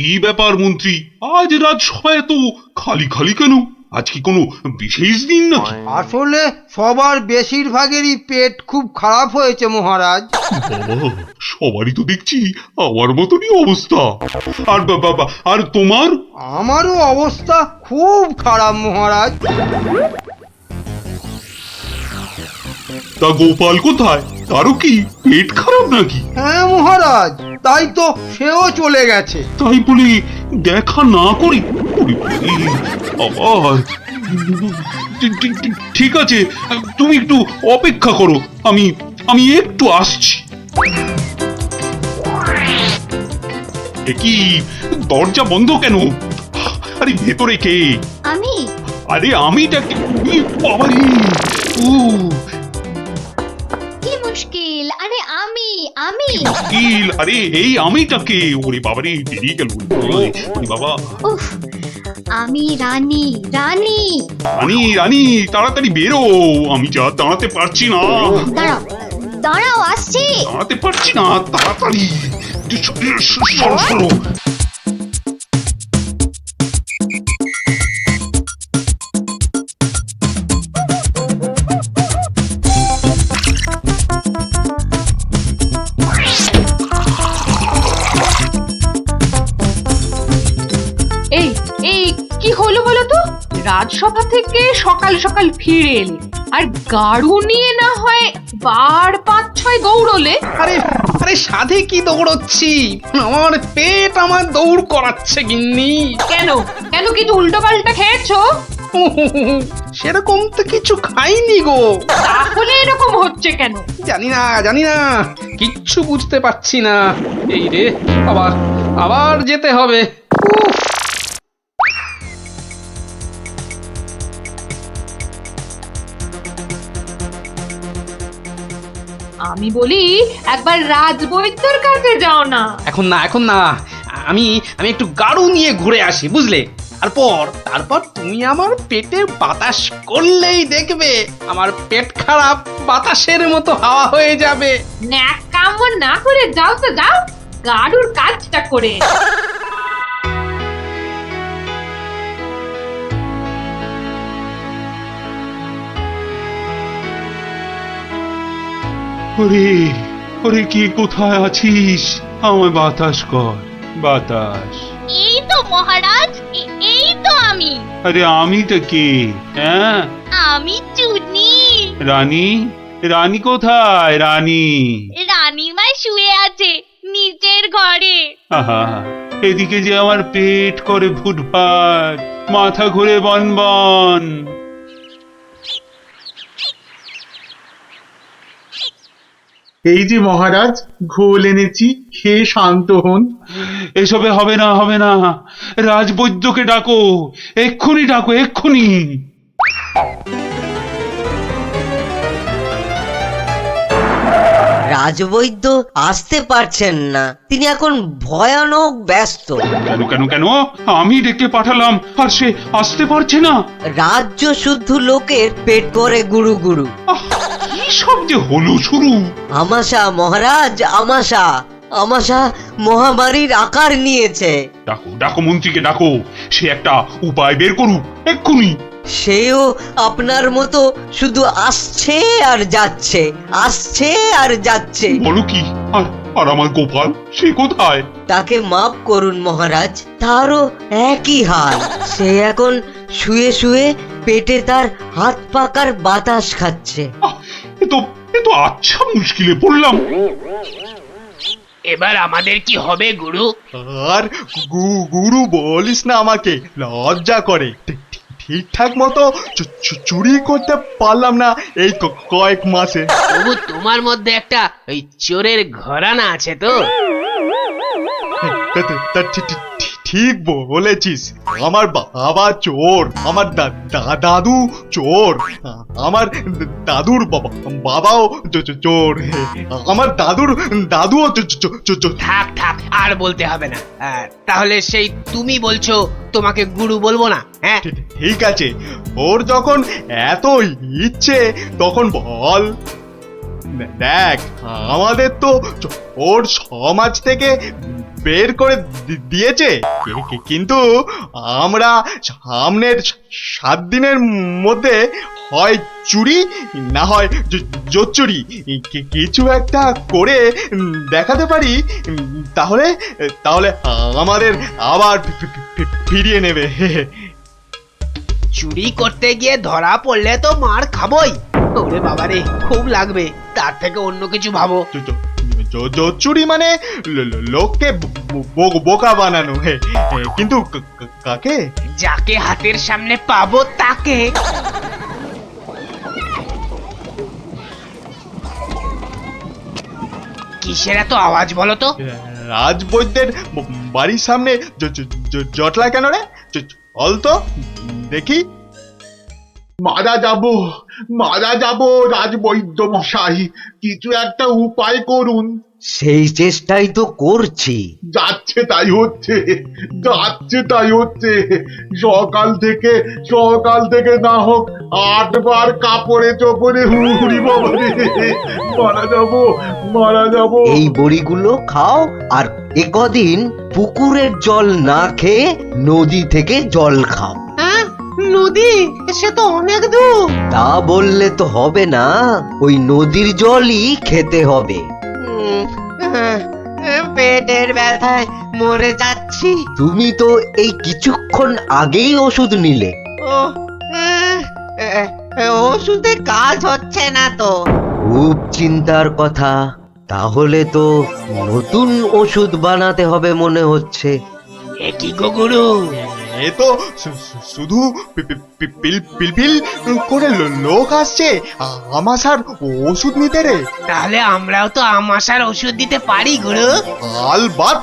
কি ব্যাপার মন্ত্রী, আজ রাজসভায় তো খালি খালি কেন? আজ কি কোনো বিশেষ দিন নাকি? আসলে সবার বেশিরভাগেরই পেট খুব খারাপ হয়েছে মহারাজ। বাবা, সবারই তো দেখছি আমার মতনই অবস্থা। আর বাবা, আর তোমার? আমারও অবস্থা খুব খারাপ মহারাজ। তা গোপাল কোথায়? তারও কি পেট খারাপ নাকি? হ্যাঁ মহারাজ, তাই তো সেও চলে গেছে। তাই বলে দেখা না করি? ওরে বাবারে, আবার ঠিক আছে, তুমি একটু অপেক্ষা করো, আমি আমি একটু আসছি। এ কি, দরজা বন্ধ কেন? আরে ভেতরে কে? আমি আরে আমিটা কি? বাবারে, ও কি মুশকিল? আরে আমি মুশকিল, আরে এই আমিটাকে? ওরে বাবারে, বেরিয়ে গেল। ওরে বাবা, উফ, আমি রানী। রানী রানী, তাড়াতাড়ি বেরো, আমি যা দাঁড়াতে পারছি না। দাঁড়াও দাঁড়াও, আসছি। দাঁড়াতে পারছি না, তাড়াতাড়ি সরো সরো। এই এই কি হলো বলো তো? রাজসভা থেকে সকাল সকাল ফিরে এলে আর গাড়ু নিয়ে না হয় বার ৫-৬ দৌড়লে। আরে আরে সাধে কি দৌড়চ্ছি, আমার পেট আমার দৌড় করাচ্ছে গিন্নি। কেন কেন কিছু উল্টো পাল্টা খেয়েছো? সেরকম তো কিছু খাইনি গো। তাহলে এরকম হচ্ছে কেন? জানি না, কিচ্ছু বুঝতে পারছি না। এই রে, আবার আবার যেতে হবে। উফ, আমি বলি একবার রাজবৈদ্যর কাছে যাও না। এখন না, আমি আমি একটু গাড়ু নিয়ে ঘুরে আসি, বুঝলে? তারপর তুমি আমার পেটে বাতাস করলেই দেখবে আমার পেট খারাপ বাতাসের মতো হাওয়া হয়ে যাবে। ন্যাক কাম না করে যাও তো যাও, গাড়ুর কাজটা করে। ওরে ওরে, কে কোথায় আছিস? আমায় বাতাস কর, বাতাস। এই তো মহারাজ, এই তো আমি। আরে আমিটা কে? হ্যাঁ, আমি চুনি। রানী, রানী কোথায়? রানী, রানীমা শুয়ে আছে নিচের ঘরে। আহা, এদিকে যে আমার পেট করে ফুটফাট, মাথা ঘুরে বনবন। এই যে মহারাজ, ঘোল এনেছি, খেয়ে শান্ত হন। এসবে হবে না, হবে না, রাজবৈদ্যকে ডাকো, এক্ষুনি ডাকো, এক্ষুনি। রাজবৈদ্য আসতে পারছেন না, তিনি এখন ভয়ানক ব্যস্ত। কেন কেন কেন? আমি ডেকে পাঠালাম আর সে আসতে পারছে না? রাজ্য শুদ্ধ লোকের পেট করে গুরু গুরু। আহ, কি সব যে হলো শুরু! আমাশা মহারাজ, আমাশা আমাশা মহামারীর আকার নিয়েছে। ডাকো ডাকো, মন্ত্রীকে ডাকো, সে একটা উপায় বের করুক এক্ষুনি। সেও আপনার মতো শুধু আসছে আর যাচ্ছে, আসছে আর যাচ্ছে। বলো কি? আর আর আমার গোপাল, সে কোথায়? তাকে মাফ করুন মহারাজ, তারও একই হাল। সে এখন শুয়ে শুয়ে পেটে তার হাত পাকার বাতাস খাচ্ছে। আহ, এ তো আচ্ছা মুশকিলে পড়লাম। এবার আমাদের কি হবে গুরু? আর গুরু বলিস না, আমাকে লজ্জা করে। ঠিকঠাক মতো চুরি করতে পারলাম না এই কয়েক মাসে। তবু তোমার মধ্যে একটা ওই চোরের ঘরানা আছে তো? ঠিক বলেছিস, আমার বাবা চোর, আমার দাদু চোর, আমার দাদুর বাবাও চোর, আমার দাদুও চোর। থাক থাক, আর বলতে হবে না। তাহলে সেই তুমি বলছো, তোমাকে গুরু বলবো না? হ্যাঁ, ঠিক আছে, ওর যখন এত ইচ্ছে তখন বল। দেখ, আমাদের তো ওর সমাজ থেকে বের করে দিয়েছে, কিন্তু আমরা সামনের 7 দিনের মধ্যে হয় চুরি না হয় জোচ্চুরি কিছু একটা করে দেখাতে পারি, তাহলে তাহলে আমাদের আবার ফিরিয়ে নেবে। চুরি করতে গিয়ে ধরা পড়লে তো মার খাবই। ওরে বাবারে, খুব লাগবে। তার থেকে অন্য কিছু ভাবো। জোচ্চুরি মানে লোককে বোকা বানানো, কিন্তু কাকে? যাকে হাতের সামনে পাবো তাকে। কিসের এত আওয়াজ বলো তো? রাজবৈদ্যের বাড়ির সামনে জটলা কেন রে? চল তো দেখি। মারা যাব রাজবৈদ্য মশাই, কিছু একটা উপায় করুন। সেই চেষ্টাই তো করছি। যাচ্ছে তাই হচ্ছে। সকাল থেকে না হোক 8 বার কাপড়ে চোপড়ে হুড়ি বাবা রে। মারা যাব। এই বড়িগুলো খাও, আর একদিন পুকুরের জল না খেয়ে নদী থেকে জল খাও। হ্যাঁ, নদী? সে তো অনেক দূর। তা বললে তো হবে না, ওই নদীর জলই খেতে হবে। পেটের ব্যথায় মরে যাচ্ছি। তুমি তো এই কিছুক্ষণ আগেই ওষুধ নিলে। ওষুধে কাজ হচ্ছে না তো। খুব চিন্তার কথা। তাহলে তো নতুন ওষুধ বানাতে হবে মনে হচ্ছে। এ কি গো গুরু? এ তো শুধু পিলপিল করে লোক আসছে আমাশার ওষুধ নিতে রে। তাহলে আমরাও তো আমাশার ওষুধ দিতে পারি গুরু। আলবাত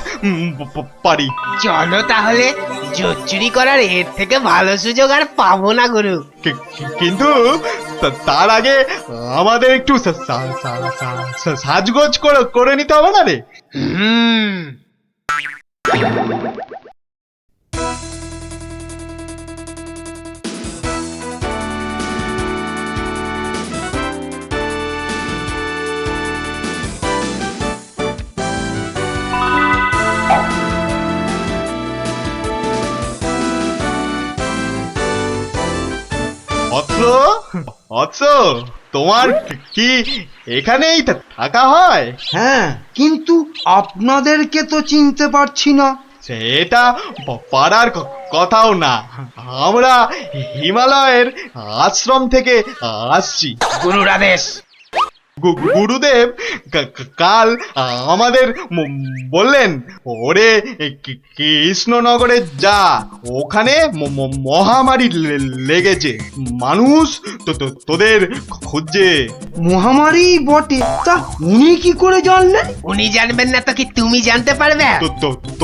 পারি। চলো তাহলে, জোচ্চুরি করার এর থেকে ভালো সুযোগ আর পাবো না গুরু। কিন্তু তার আগে আমাদের একটু সাজগোজ করে নিতে হবে না রে? হুম। তোমার কি এখানেই থাকা হয়? হ্যাঁ, কিন্তু আপনাদেরকে তো চিনতে পারছি না। সেটা পারার কথাও না, আমরা হিমালয়ের আশ্রম থেকে আসছি। গুরুর আদেশ। গুরুদেব কাল আমাদের বললেন, ওরে কৃষ্ণনগরে যা, ওখানে মহামারী লেগেছে, মানুষ তোদের খুঁজছে। মহামারী বটে, তা উনি কি করে জানলেন? উনি জানবেন না তো কি তুমি জানতে পারবে?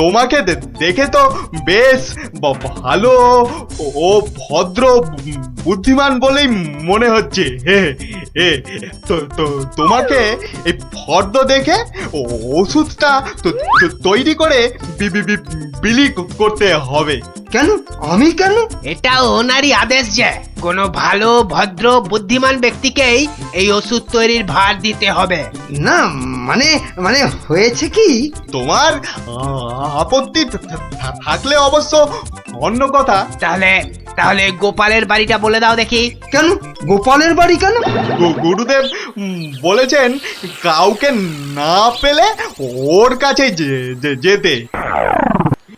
তোমাকে দেখে তো বেশ ভালো ও ভদ্র বুদ্ধিমান বলেই মনে হচ্ছে। তোমাকে এই ফর্দ দেখে ওষুধটা তৈরি করে বিলি করতে হবে। কেন? আমি কেন? এটা ওনারই আদেশ যে কোনো ভালো ভদ্র বুদ্ধিমান ব্যক্তিকেই এই ওষুধ তৈরির ভার দিতে হবে। না মানে মানে হয়েছে কি, তোমার আপত্তি থাকলে অবশ্য অন্য কথা। তাহলে গোপালের বাড়িটা বলে দাও দেখি। কেন গোপালের বাড়ি কেন? গুরুদেব বলেছেন কাউকে না পেলে ওর কাছে যেতে।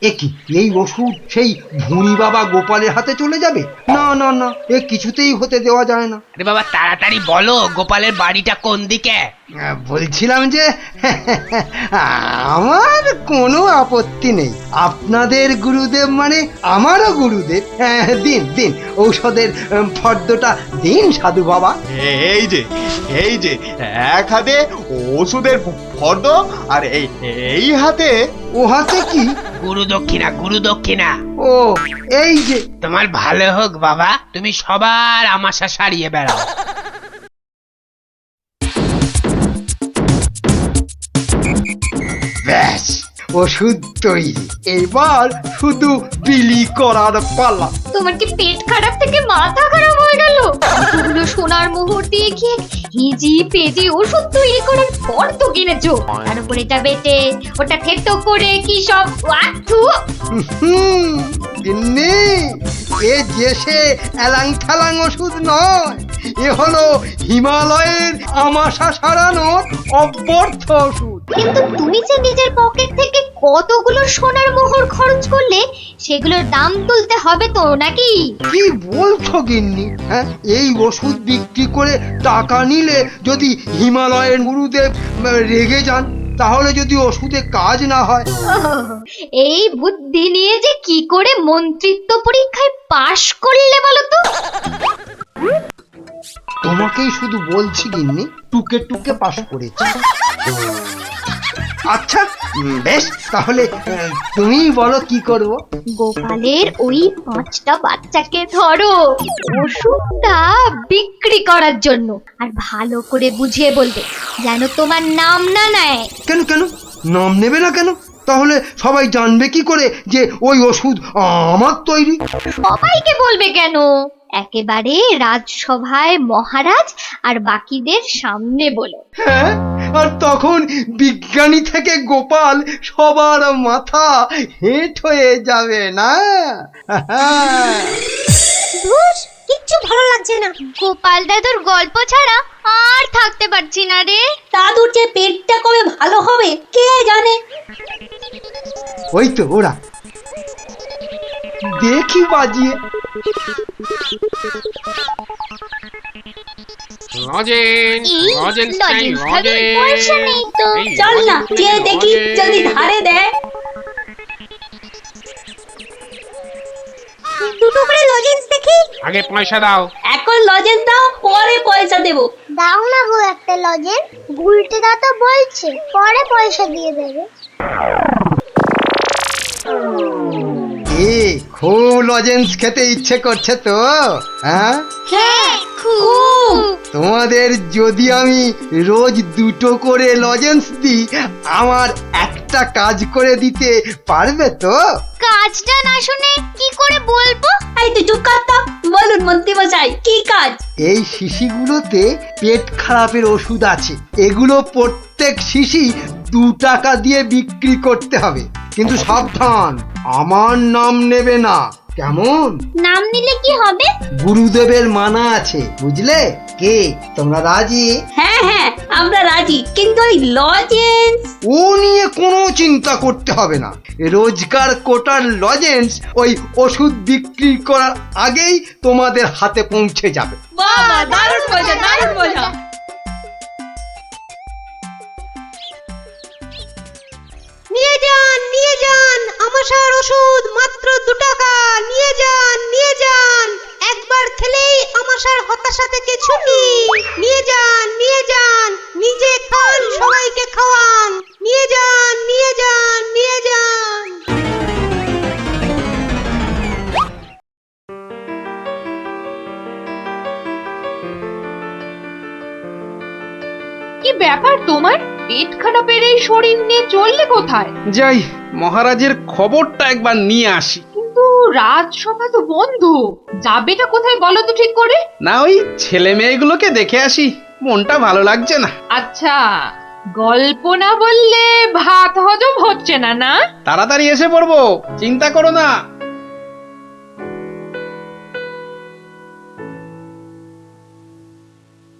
একই, এই ওষুধ সেই ভুঁড়ি বাবা গোপালের হাতে চলে যাবে? না না না, এ কিছুতেই হতে দেওয়া যায় না। আরে বাবা, তাড়াতাড়ি বলো গোপালের বাড়িটা কোন দিকে? বলছিলাম যে আমার কোনো আপত্তি নেই। আপনাদের গুরুদেব মানে আমারও গুরুদেব। দিন দিন ঔষধের ফর্দটা দিন সাধু বাবা। এই যে এক হাতে ওষুধের ফর্দ, আর এই হাতে। ও হাতে কি? গুরু দক্ষিণা। ও এই যে। তোমার ভালো হোক বাবা, তুমি সবার আমাশা সারিয়ে বেড়াও। ব্যাস ওষুধ তৈরি। এবার শুধু বিলি করার পালা। তোমার কি পেট খারাপ থেকে মাথা খারাপ হয়ে গেল? এতগুলো সোনার মোহর দিয়ে কি হিজি পেজি ওষুধ তৈরি করার পর তো কিনেছো, তার উপরে যা বেটে ওটা থেতো করে কি সব ওয়াথু। গিন্নি, এ যে সে এলাং থালাং ওষুধ নয়, এ হলো হিমালয়ের আমাশা সারানোর অব্যর্থ ওষুধ। কিন্তু তুমি যে নিজের পকেট থেকে কতগুলো সোনার মোহর খরচ করলে, সেগুলোর দাম তুলতে হবে তো নাকি? কি বলছো গিন্নি? হ্যাঁ, এই ওষুধ বিক্রি করে টাকা নিলে যদি হিমালয়ের গুরুদেব রেগে যান, তাহলে যদি ওষুধে কাজ না হয়। এই বুদ্ধি নিয়ে যে কি করে মন্ত্রিত্ব পরীক্ষায় পাশ করলে বলো তো? তোমাকেই শুধু বলছি গিন্নি, টুকে টুকে পাশ করেছি। আচ্ছা, বেশ, তাহলে তুমি বলো কি করব। গোপালের ওই 5টা বাচ্চাকে ধরো ওষুধটা বিক্রি করার জন্য, আর ভালো করে বুঝিয়ে বলবে যেন তোমার নাম না নেয়। কেন কেন নাম নেবে না কেন? তাহলে সবাই জানবে কি করে যে ওই ওষুধ আমার তৈরি? সবাইকে বলবে কেন, একেবারে রাজসভায় মহারাজ আর বাকিদের সামনে বলো। হ্যাঁ, আর তখন বিজ্ঞানী থেকে গোপাল সবার মাথা হেঁট হয়ে যাবে না? কিচ্ছু ভালো লাগছে না, গোপাল দাদুর গল্প ছাড়া আর থাকতে পারছি না রে। দাদুর যে পেটটা কবে ভালো হবে কে জানে। ওই তো ওরা, দেখি বাজিয়ে। এই লজেন্স খাবার পয়সা নেই তো। চল না যে দেখি যদি ধারে দেয়। দুটো করে লজেন্স দেখি। আগে পয়সা দাও। এখন লজেন্স দাও, পরে পয়সা দেবো। দাও না গো একটা লজেন্স, গুলটে দাদা বলছে পরে পয়সা দিয়ে দেবে। খুব লজেন্স খেতে ইচ্ছে করছে তো? হ্যাঁ, হ্যাঁ খুব। তোমাদের যদি আমি রোজ 2টো করে লজেন্স দিই, আমার একটা কাজ করে দিতে পারবে তো? কাজটা না শুনে কি করে বলবো? এই তুই চুপ কর তো। বলুন মন্ত্রী মশাই, কি কাজ? এই শিশিগুলোতে পেট খারাপের ওষুধ আছে। এগুলো প্রত্যেক শিশি 2 টাকা দিয়ে বিক্রি করতে হবে, কিন্তু সাবধান, আমার নাম নেবে না, কেমন? নাম নিলে কি হবে? গুরুদেবের মানা আছে, বুঝলে? কে তোমরা রাজি? হ্যাঁ হ্যাঁ আমরা রাজি, কিন্তু ওই লজেন্স। ও নিয়ে কোনো চিন্তা করতে হবে না। রোজকার কোটার লজেন্স ওই ওষুধ বিক্রি করার আগেই তোমাদের হাতে পৌঁছে যাবে। বাবা দারুণ মজা, দারুণ মজা। নিয়ে যান আমাশার ওষুধ, মাত্র 2 টাকা। নিয়ে যান, একবার খেলেই আমাশার হতাশা থেকে ছুটি। নিয়ে যান, নিজে খান, সবাইকে খাওয়ান। নিয়ে যান। কি ব্যাপার তোমার? পেট খারাপের এই শরীর নিয়ে চললে কোথায়? যাই মহারাজের খবরটা একবার নিয়ে আসি। কিন্তু রাজসভা তো বন্ধ, যাবেটা কোথায় বলো তো ঠিক করে? না, ওই ছেলে মেয়েগুলোকে দেখে আসি, মনটা ভালো লাগছে না। আচ্ছা, গল্প না বললে ভাত হজম হচ্ছে না না? তাড়াতাড়ি এসে পড়বো, চিন্তা করো না।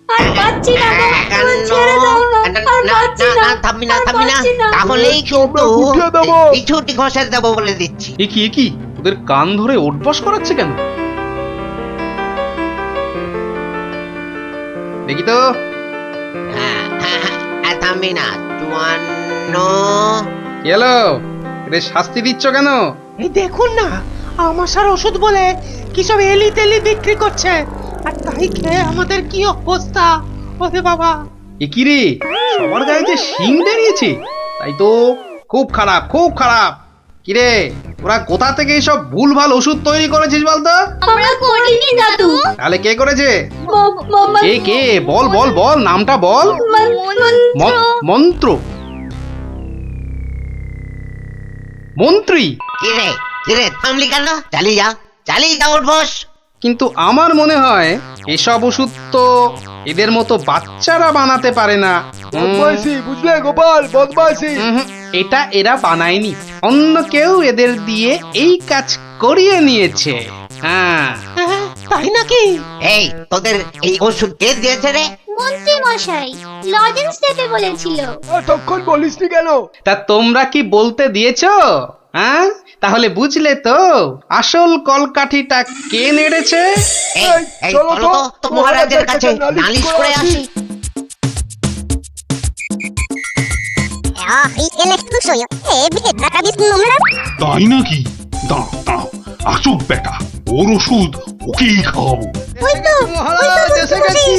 আর পাচ্ছি না গো, আমার ছেড়ে দাও না, আর পাচ্ছি না। থামবি না তাহলেই কিন্তু ছুটি ঘষে দেবো বলে দিচ্ছি। এ কি ওদের কান ধরে ওঠবস করাচ্ছে কেন? দেখি তো। থামবি না, 54। কি হলো? এদের শাস্তি দিচ্ছ কেন? এই দেখুন না, আমাশার ওষুধ বলে কি সব এলি তেলি বিক্রি করছে, আর তাই খেয়ে আমাদের কি অবস্থা। ওরে বাবা, এ কি রে, সবার গায়ে যে শিং বেরিয়েছে, তাই তো খুব খারাপ। কি রে, ওরা কোথা থেকে এইসব ভুলভাল ওষুধ তৈরি করেছিস বলতো? আমরা করিনি দাদু। তাহলে কে করেছে? ম- কে বল নামটা বল। মন্ত্র। মন্ত্রী। কিরে কিরে থামলি কেন? চালিয়ে যা উঠবস। কিন্তু আমার মনে হয় এসব ওষুধ তো এদের মতো বাচ্চারা বানাতে পারে না। বুঝলে গোপাল, বদমাইশি। এটা এরা বানায়নি, অন্য কেউ এদের দিয়ে এই কাজ করিয়ে নিয়েছে। হ্যাঁ, তাই নাকি? এই তোদের এই ওষুধ কে দিয়েছে রে? মন্ত্রী মশাই লজেন্স দিতে বলেছিল। তখন বলিসনি কেন? তা তোমরা কি বলতে দিয়েছো? হ্যাঁ, তাহলে বুঝলে তো আসল কলকাঠিটা কে নেড়েছে। এই চলো তো মহারাজের কাছে নালিশ করে আসি। তাই নাকি? দাঁড়াও, আসুক বেটা, ওর ওষুধ ওকেই খাওয়াবো। মহারাজ এসে গেছি।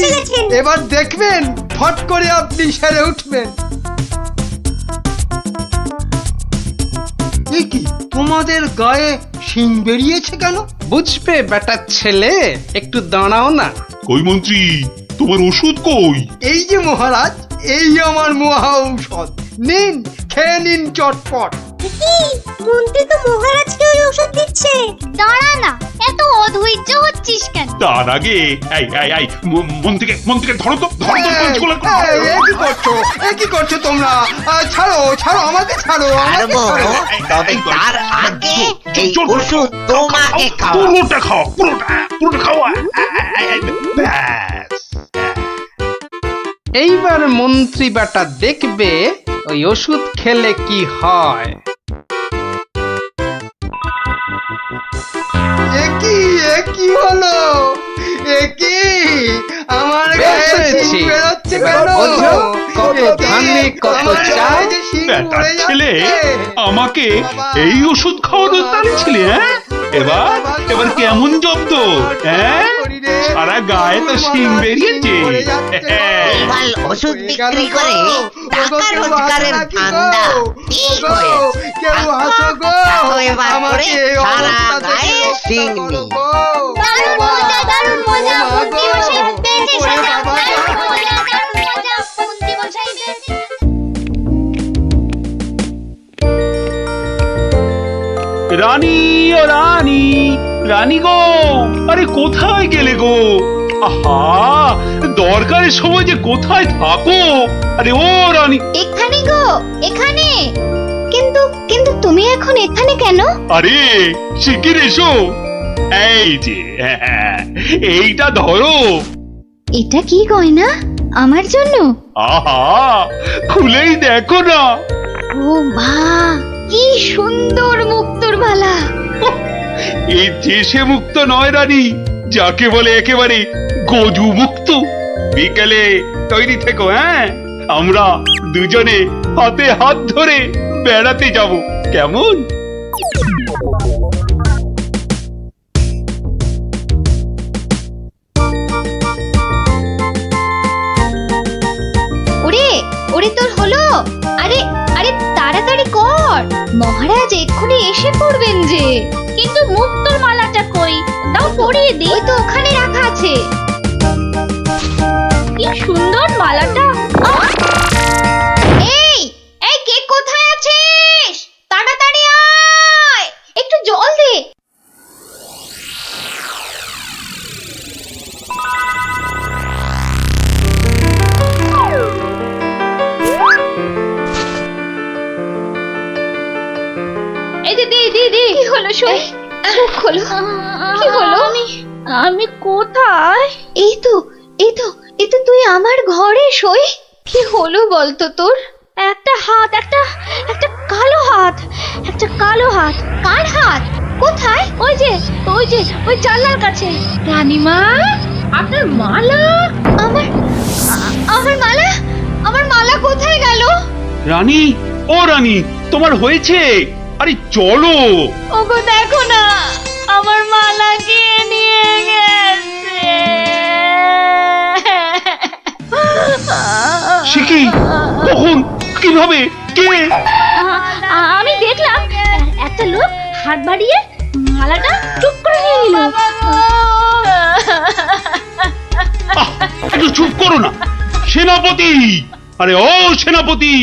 এবার দেখবেন ফট করে আপনি সেরে উঠবেন। এ কি, তোমাদের গায়ে শিং বেরিয়েছে কেন? বুঝবে বেটা ছেলে, একটু দাঁড়াও না। কই মন্ত্রী, তোমার ওষুধ কই? এই যে মহারাজ, এই আমার মহা ঔষধ, নিন খেয়ে নিন চটপট। মন্ত্রী তো মহারাজকে ওই ওষুধ দিচ্ছে। দাঁড়া না, এত অধৈর্য হচ্ছিস কেন? তার আগে এই মন্ত্রীকে ধরো তো, পঞ্চগুলো। এ কি করছো তোমরা? ছাড়ো আমাকে, ছাড়ো আমাকে, ছাড়বো, ছাড়ো। তবে তার আগে এই ওষুধ তোমাকে খাওয়া। পুরোটা খাও, পুরোটা খাওয়া। ব্যাস। এইবার মন্ত্রী বেটা দেখবে ওই ওষুধ খেলে কি হয়। এ কি হলো? এ কি আমার গায়ে বেশ শিং হয়েছে। বেরোচ্ছে কেন? বোঝো, কত এ কি? ধানে কত আমার গায়ে চাল। যে শিং বেটার উড়ে ছেলে যাচ্ছে। আমাকে এই ওষুধ খাওয়ানোর তালে ছিলে, হ্যাঁ? এবার কেমন জব্দ, হ্যাঁ? সারা গায়ে তো শিং বেরিয়েছে। এবার ওষুধ বিক্রি করে টাকা রোজগারের ধান্দা ঠিক হয়েছে। কেউ হাসো গো, দেখো এবার করে আমাকে এই সারা অবস্থা থেকে গায়ে রক্ষা শিং করো নেই। গো। দারুণ মজা, দারুণ মজা, মন্ত্রী মশাই পেয়েছে সাজা। দারুণ মজা, মন্ত্রী মশাই পেয়েছে। রানী, ও রানী, রানী গো, আরে কোথায় গেলে গো? আহা, দরকারের সময় যে কোথায় থাকো? আরে ও রানী। এখানে গো, এখানে। কিন্তু তুমি এখন এখানে কেন? আরে শিগগির এসো। এই যে, এইটা ধরো। এটা কি গয়না? আমার জন্য? আহা, খুলেই দেখো না। ও মা, কি সুন্দর মুক্তোর মালা। এই দেশে মুক্ত নয় রানী, যাকে বলে একেবারে গজু মুক্ত। বিকেলে তৈরি থেকো, হ্যাঁ? আমরা দুজনে হাতে হাত ধরে বেড়াতে যাব, কেমন? ওরে তোর হলো? আরে তাড়াতাড়ি কর, মহারাজ এক্ষুনি এসে পড়বেন যে। কিন্তু মুক্তোর মালাটা কই? দাও পরিয়ে দিই। ওই তো ওখানে রাখা আছে। কি সুন্দর মালাটা। এই কে কোথায় আছিস? তাড়াতাড়ি আয়, একটু জল দে। এই যে দি কি হলো? শুই চোখ খোলো। কি হলো? আমি কোথায়? এই তো তুই আমার ঘরে শুই। কি হলো বলতো তোর? একটা হাত, একটা কালো হাত। কার হাত? কোথায়? ওই যে ওই জানলার কাছে। রানীমা, আপনার মালা। আমার মালা কোথায় গেল? রানী, ও রানী, তোমার হয়েছে? আরে চলো। ওগো দেখো না, আমার মালা কে নিয়ে গেছে। সে কি? কখন? কিভাবে? কে? আমি দেখলাম একটা লোক হাত বাড়িয়ে মালাটা চুপ করে নিয়ে নিল। একটু চুপ করো না সেনাপতি। আরে ও সেনাপতি,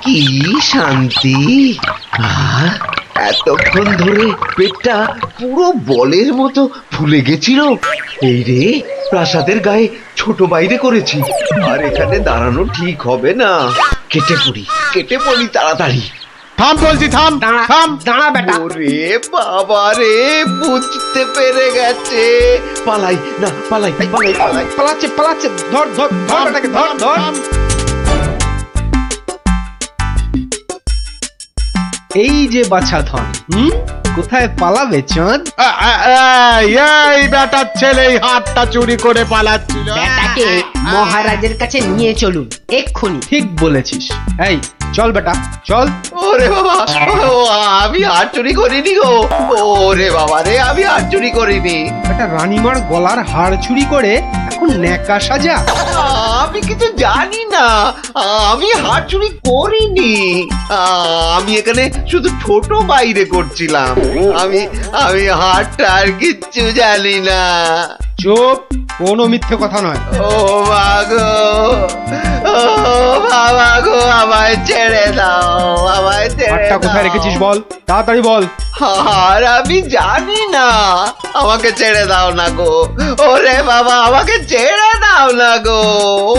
কি শান্তি। আহ, এতক্ষণ ধরে পেটটা পুরো বলের মতো ফুলে গেছিল। এই রে, প্রাসাদের গায়ে ছোট বাইরে করেছি, আর এখানে দাঁড়ানো ঠিক হবে না। কেটে পড়ি তাড়াতাড়ি। থাম বলছি, থাম থাম। দাঁড়া বেটা। ওরে বাবা রে, বুঝতে পেরে গেছে। পালাই না, পালাই। পালাচ্ছে ধর বেটাকে, ধর। এই যে বাছা ধন, কোথায় পালাবে চাঁদ? এই বেটার ছেলে এই হাতটা চুরি করে পালাচ্ছিল। বেটাকে মহারাজের কাছে নিয়ে চলুন এক্ষুনি। ঠিক বলেছিস। এই চল বেটা, চল। ওরে বাবা, আমি হাত চুরি করিনি গো। ওরে বাবা রে, আমি হাত চুরি করিনি। একটা রানীমার গলার হাড় চুরি করে এখন ন্যাকা সাজা। আমি কিছু জানি না, আমি হাত চুরি করিনি। আমি এখানে শুধু ছোট বাইরে করছিলাম। আমি হাতটা আর কিচ্ছু জানি না। চুপ, কোনো মিথ্যে কথা নয়। ও মাগো, ও বাবা গো, আমায় ছেড়ে দাও, আমায় ছেড়ে হাড়টা কোথায় দাও। রেখেছিস বল, তাড়াতাড়ি বল। আর আমি জানি না, আমাকে ছেড়ে দাও না গো। ওরে বাবা, আমাকে ছেড়ে দাও না গো।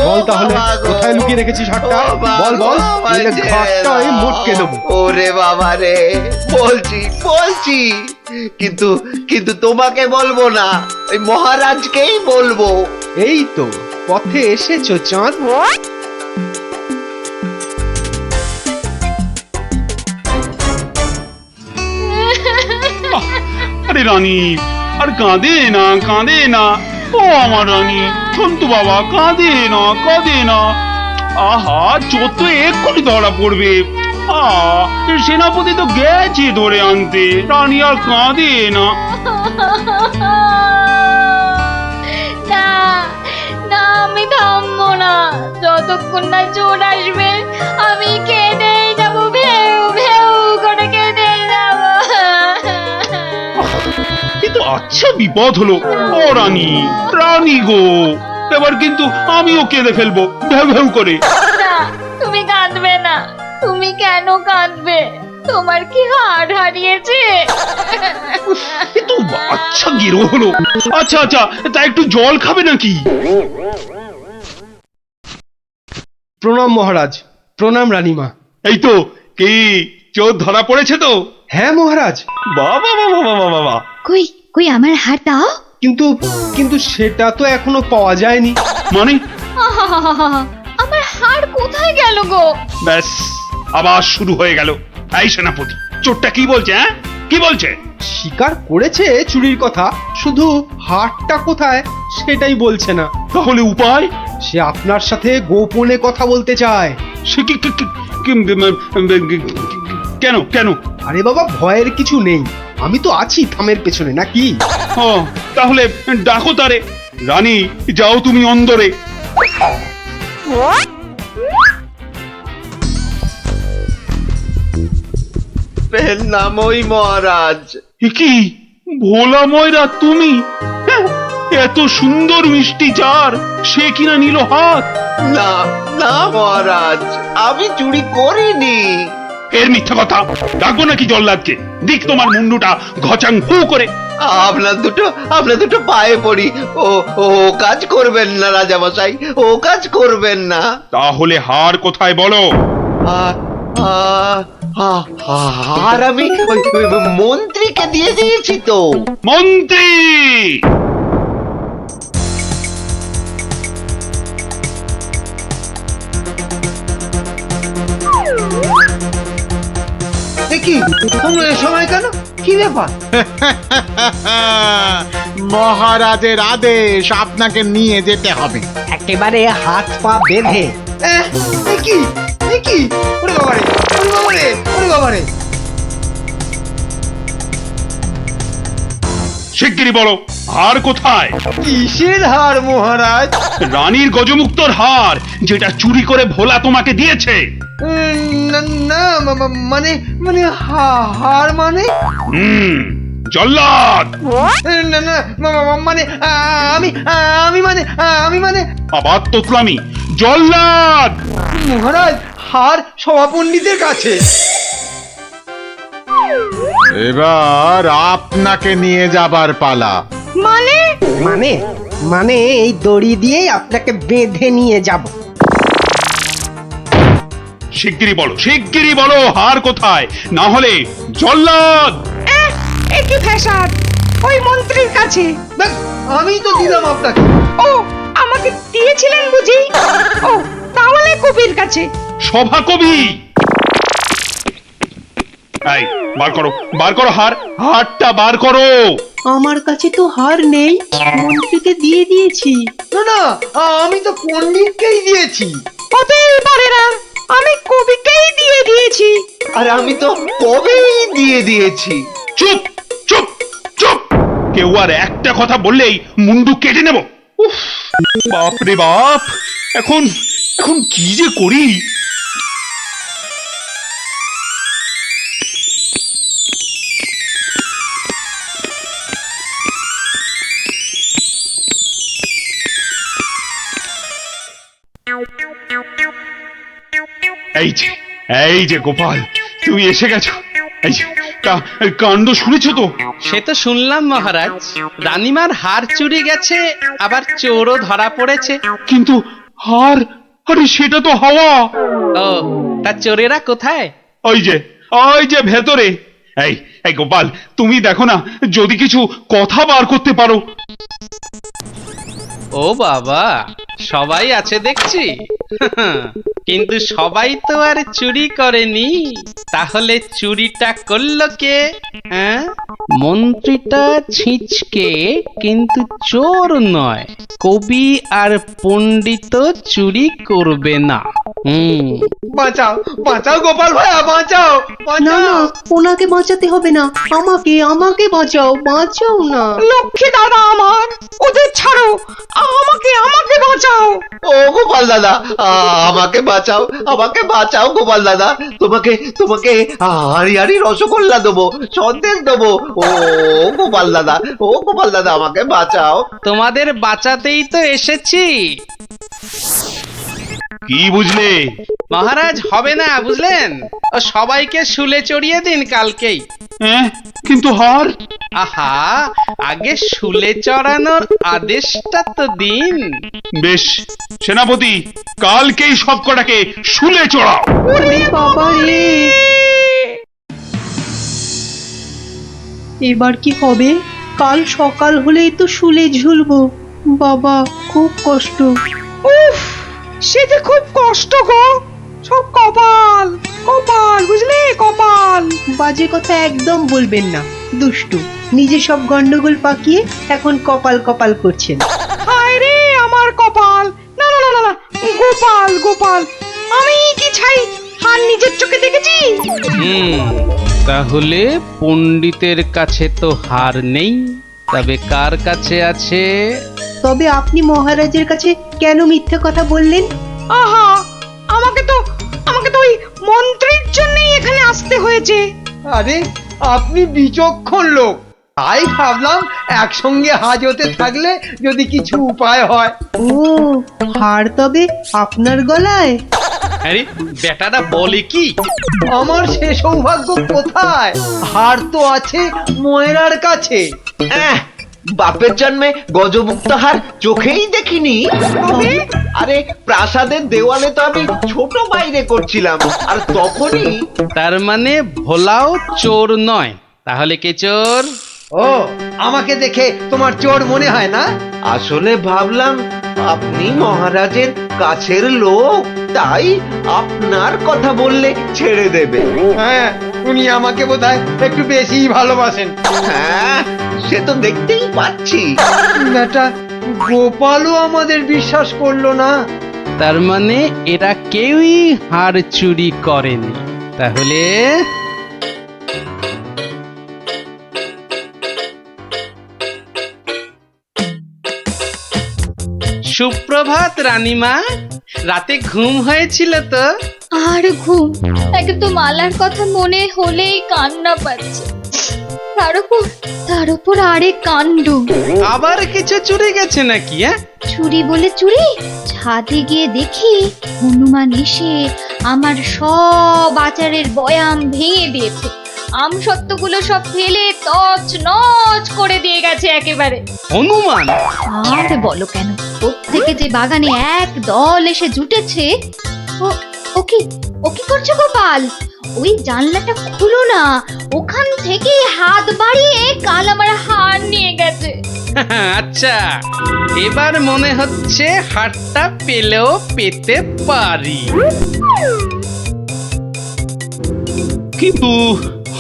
বল তাহলে, বাবা গো। কোথায় লুকিয়ে রেখেছিস হাড়টা? ও বাবা বল গো, বল, আমায় নইলে ছেড়ে ঘাটটা আমি দাও। মোটকে দেবো। ওরে বাবা রে, বলছি কিন্তু তোমাকে বলবো না, ওই মহারাজকেই বলবো। এই তো পথে এসেছো চাঁদ। আরে রানী, আর কাঁদে না। ও আমার রানী, সন্তু বাবা, কাঁদে না। আহা, চোর তো এক্ষুনি ধরা পড়বে। সেনাপতি তো গেছে ধরে আনতে। রানী আর কাঁদে না। না, আমি থামবো না। যতক্ষণ না চোর আসবে আমি কেঁদেই যাবো, ভেউ ভেউ করে কেঁদে যাবো। কিন্তু আচ্ছা বিপদ হলো। ও রানী গো, এবার কিন্তু আমিও কেঁদে ফেলবো ভেউ ভেউ করে। না, তুমি কাঁদবে না। তুমি কেন কাঁদবে? তোমার কি হাড় হারিয়েছে? কিন্তু আচ্ছা গেরো হলো। আচ্ছা, তা একটু জল খাবে নাকি? প্রণাম মহারাজ, প্রণাম রানীমা। এই তো, কি চোর ধরা পড়েছে তো? হ্যাঁ মহারাজ। বাবা। কই আমার হাড় দাও। কিন্তু সেটা তো এখনো পাওয়া যায়নি। মানে? আহাহাহা, আমার হাড় কোথায় গেল গো? ব্যাস, আবার শুরু হয়ে গেল। এই সেনাপতি, চোরটা কি বলছে? কি বলছে? স্বীকার করেছে চুরির কথা, শুধু হাড়টা কোথায় সেটাই বলছে না। তাহলে উপায়? সে আপনার সাথে গোপনে কথা বলতে চায়। সে কেন? আরে বাবা, ভয়ের কিছু নেই, আমি তো আছি থামের পেছনে, নাকি? ও, তাহলে ডাকো তারে। রানী, যাও তুমি অন্দরে। নামই মহারাজ। কি ভোলা ময়রা তুমি? এত সুন্দর মিষ্টি চার, সে কিনা নিল হাত। না মহারাজ, আমি চুরি করিনি। এর মিথ্যা কথা। ডাকবো নাকি জল্লাদকে? দিক তোমার মুন্ডুটা ঘচাং ফু করে। আপনার দুটো পায়ে পড়ি। ও কাজ করবেন না রাজামশাই, ও কাজ করবেন না। তাহলে হার কোথায় বলো? আর আমি ওই মন্ত্রীকে দিয়ে দিয়েছি তো। মন্ত্রী! কি তোমরা এ সময় কেন? কি ব্যাপার? মহারাজের আদেশ, আপনাকে নিয়ে যেতে হবে। একেবারে হাত পা বেঁধে। কি? ওরে বাবারে! শিগগিরই বলো, হার কোথায়? কিসের হার মহারাজ? রানীর গজমুক্তর হার, যেটা চুরি করে ভোলা তোমাকে দিয়েছে। না, মানে হার মানে? জল্লাদ! না, মানে আমি মানে আবার তোতলামি। জল্লাদ! মহারাজ হার সভাপণ্ডিতের কাছে। এবার আপনাকে নিয়ে যাবার পালা। মানে মানে মানে এই দড়ি দিয়েই আপনাকে বেঁধে নিয়ে যাব। শিগগিরই বলো হার কোথায়, না হলে জল্লাদ! একই ফ্যাসাদ ওই মন্ত্রীর কাছে। দেখ, আমি তো দিলাম আপনাকে। ও আমাকে দিয়েছিলেন বুঝি? ও তাহলে কবির কাছে। সভা কবি! এই বার করো হারটা বার করো। আমার কাছে তো হার নেই, মন্ত্রীকে দিয়ে দিয়েছি। না না, আমি তো পণ্ডিতকেই দিয়েছি। হতেই পারে না, আমি কবিকেই দিয়ে দিয়েছি। আর আমি তো কবেই দিয়ে দিয়েছি। চুপ চুপ চুপ! কেউ আর একটা কথা বললেই মুন্ডু কেটে নেব। উফ, বাপ রে বাপ! এখন কি যে করি! এই যে গোপাল, তুমি এসে গেছো। এই যে কাণ্ড শুনেছো তো? সে তো শুনলাম মহারাজ, রানীমার হার চুরি গেছে, আবার চোরও ধরা পড়েছে। কিন্তু হার, আরে সেটা তো হাওয়া। ও, তা চোরেরা কোথায়? ওই যে ভেতরে। এই গোপাল, তুমি দেখো না যদি কিছু কথা বার করতে পারো। ও বাবা, সবাই আছে দেখছি। কিন্তু সবাই তো আর চুরি করেনি, তাহলে চুরিটা করলো কে? হ্যাঁ, মন্ত্রীটা ছিঁচকে কিন্তু চোর নয়, কবি আর পণ্ডিত চুরি করবে না। বাঁচাও বাঁচাও গোপাল ভাইয়া, বাঁচাও না না, ওনাকে বাঁচাতে হবে না, আমাকে বাঁচাও, বাঁচাও না। লক্ষ্মী দাদা আমার, ওদের ছাড়ো, আমাকে বাঁচাও। ও গোপাল দাদা, আমাকে বাঁচাও গোপাল দাদা। তোমাকে হাড়ি রসগোল্লা দেবো, সন্দেশ দেবো। ও গোপাল দাদা আমাকে বাঁচাও। তোমাদের বাঁচাতেই তো এসেছি। কি বুঝলে মহারাজ? হবে না বুঝলেন, ও সবাইকে শুলে চড়িয়ে দিন কালকেই। কিন্তু হার? আহা, আগে শুলে চড়ানোর আদেশটা তো দিন। বেশ, সেনাপতি কালকেই সব কটাকে শুলে চড়াও। বাবা রে, এবার কি হবে? কাল সকাল হলেই তো শুলে ঝুলবো। বাবা, খুব কষ্ট। উফ, সে যে খুব কষ্ট গো। সব কপাল বুঝলে, কপাল। বাজে কথা একদম বলবেন না, দুষ্টু। নিজে সব গন্ডগোল পাকিয়ে এখন কপাল করছেন। হায় রে আমার কপাল! না, গোপাল, আমি কি ছাই হার নিজের চোখে দেখেছি? তাহলে পণ্ডিতের কাছে তো হার নেই, তবে কার কাছে আছে? তবে আপনি মহারাজের কাছে কেন মিথ্যে কথা বললেন? আহা, আমাকে তো ওই মন্ত্রীর জন্যই এখানে আসতে হয়েছে। আরে আপনি বিচক্ষণ লোক, তাই ভাবলাম একসঙ্গে হাজতে থাকলে যদি কিছু উপায় হয়। ও, হার তবে আপনার গলায়? আরে বেটাটা বলে কি? আমার সে সৌভাগ্য কোথায়? হার তো আছে ময়রার কাছে। বাপের জন্মে গজমুক্ত হার চোখেই দেখিনি। আরে প্রাসাদের দেওয়ালে তো আমি ছোট বাইরে করছিলাম, আর তখনই। তার মানে ভোলাও চোর নয়, তাহলে কে চোর? ও, আমাকে দেখে তোমার চোর মনে হয় না? আসলে ভাবলাম আপনি মহারাজের কাছের লোক, তাই আপনার কথা বললে ছেড়ে দেবে। হ্যাঁ, উনি আমাকে বোধহয় একটু বেশি ভালোবাসেন। হ্যাঁ, সে তো দেখতেই পাচ্ছি। বেটা গোপালও আমাদের বিশ্বাস করলো না। তার মানে এরা কেউই হার চুরি করেনি। তাহলে সুপ্রভাত রানীমা, রাতে ঘুম হয়েছিল তো? আর ঘুম, একদম মালার কথা মনে হলেই কান্না পাচ্ছে। তার উপর আরেক কাণ্ড। আবার কিছু চুরি গেছে নাকি? হ্যাঁ, চুরি বলে চুরি, ছাদে গিয়ে দেখি হনুমান এসে আমার সব আচারের বয়াম ভেঙে দিয়েছে। আমসত্ত্বগুলো সব ফেলে তছ নছ করে দিয়ে গেছে একেবারে। হনুমান? আর বলো কেন, প্রত্যেকে যে বাগানে এক দল এসে জুটেছে। ও কি করছো গোপাল? ওই জানলাটা খুলো না, ওখান থেকে হাত বাড়িয়ে কাল আমার হার নিয়ে গেছে। আচ্ছা, এবার মনে হচ্ছে হারটা পেলেও পেতে পারি। কিন্তু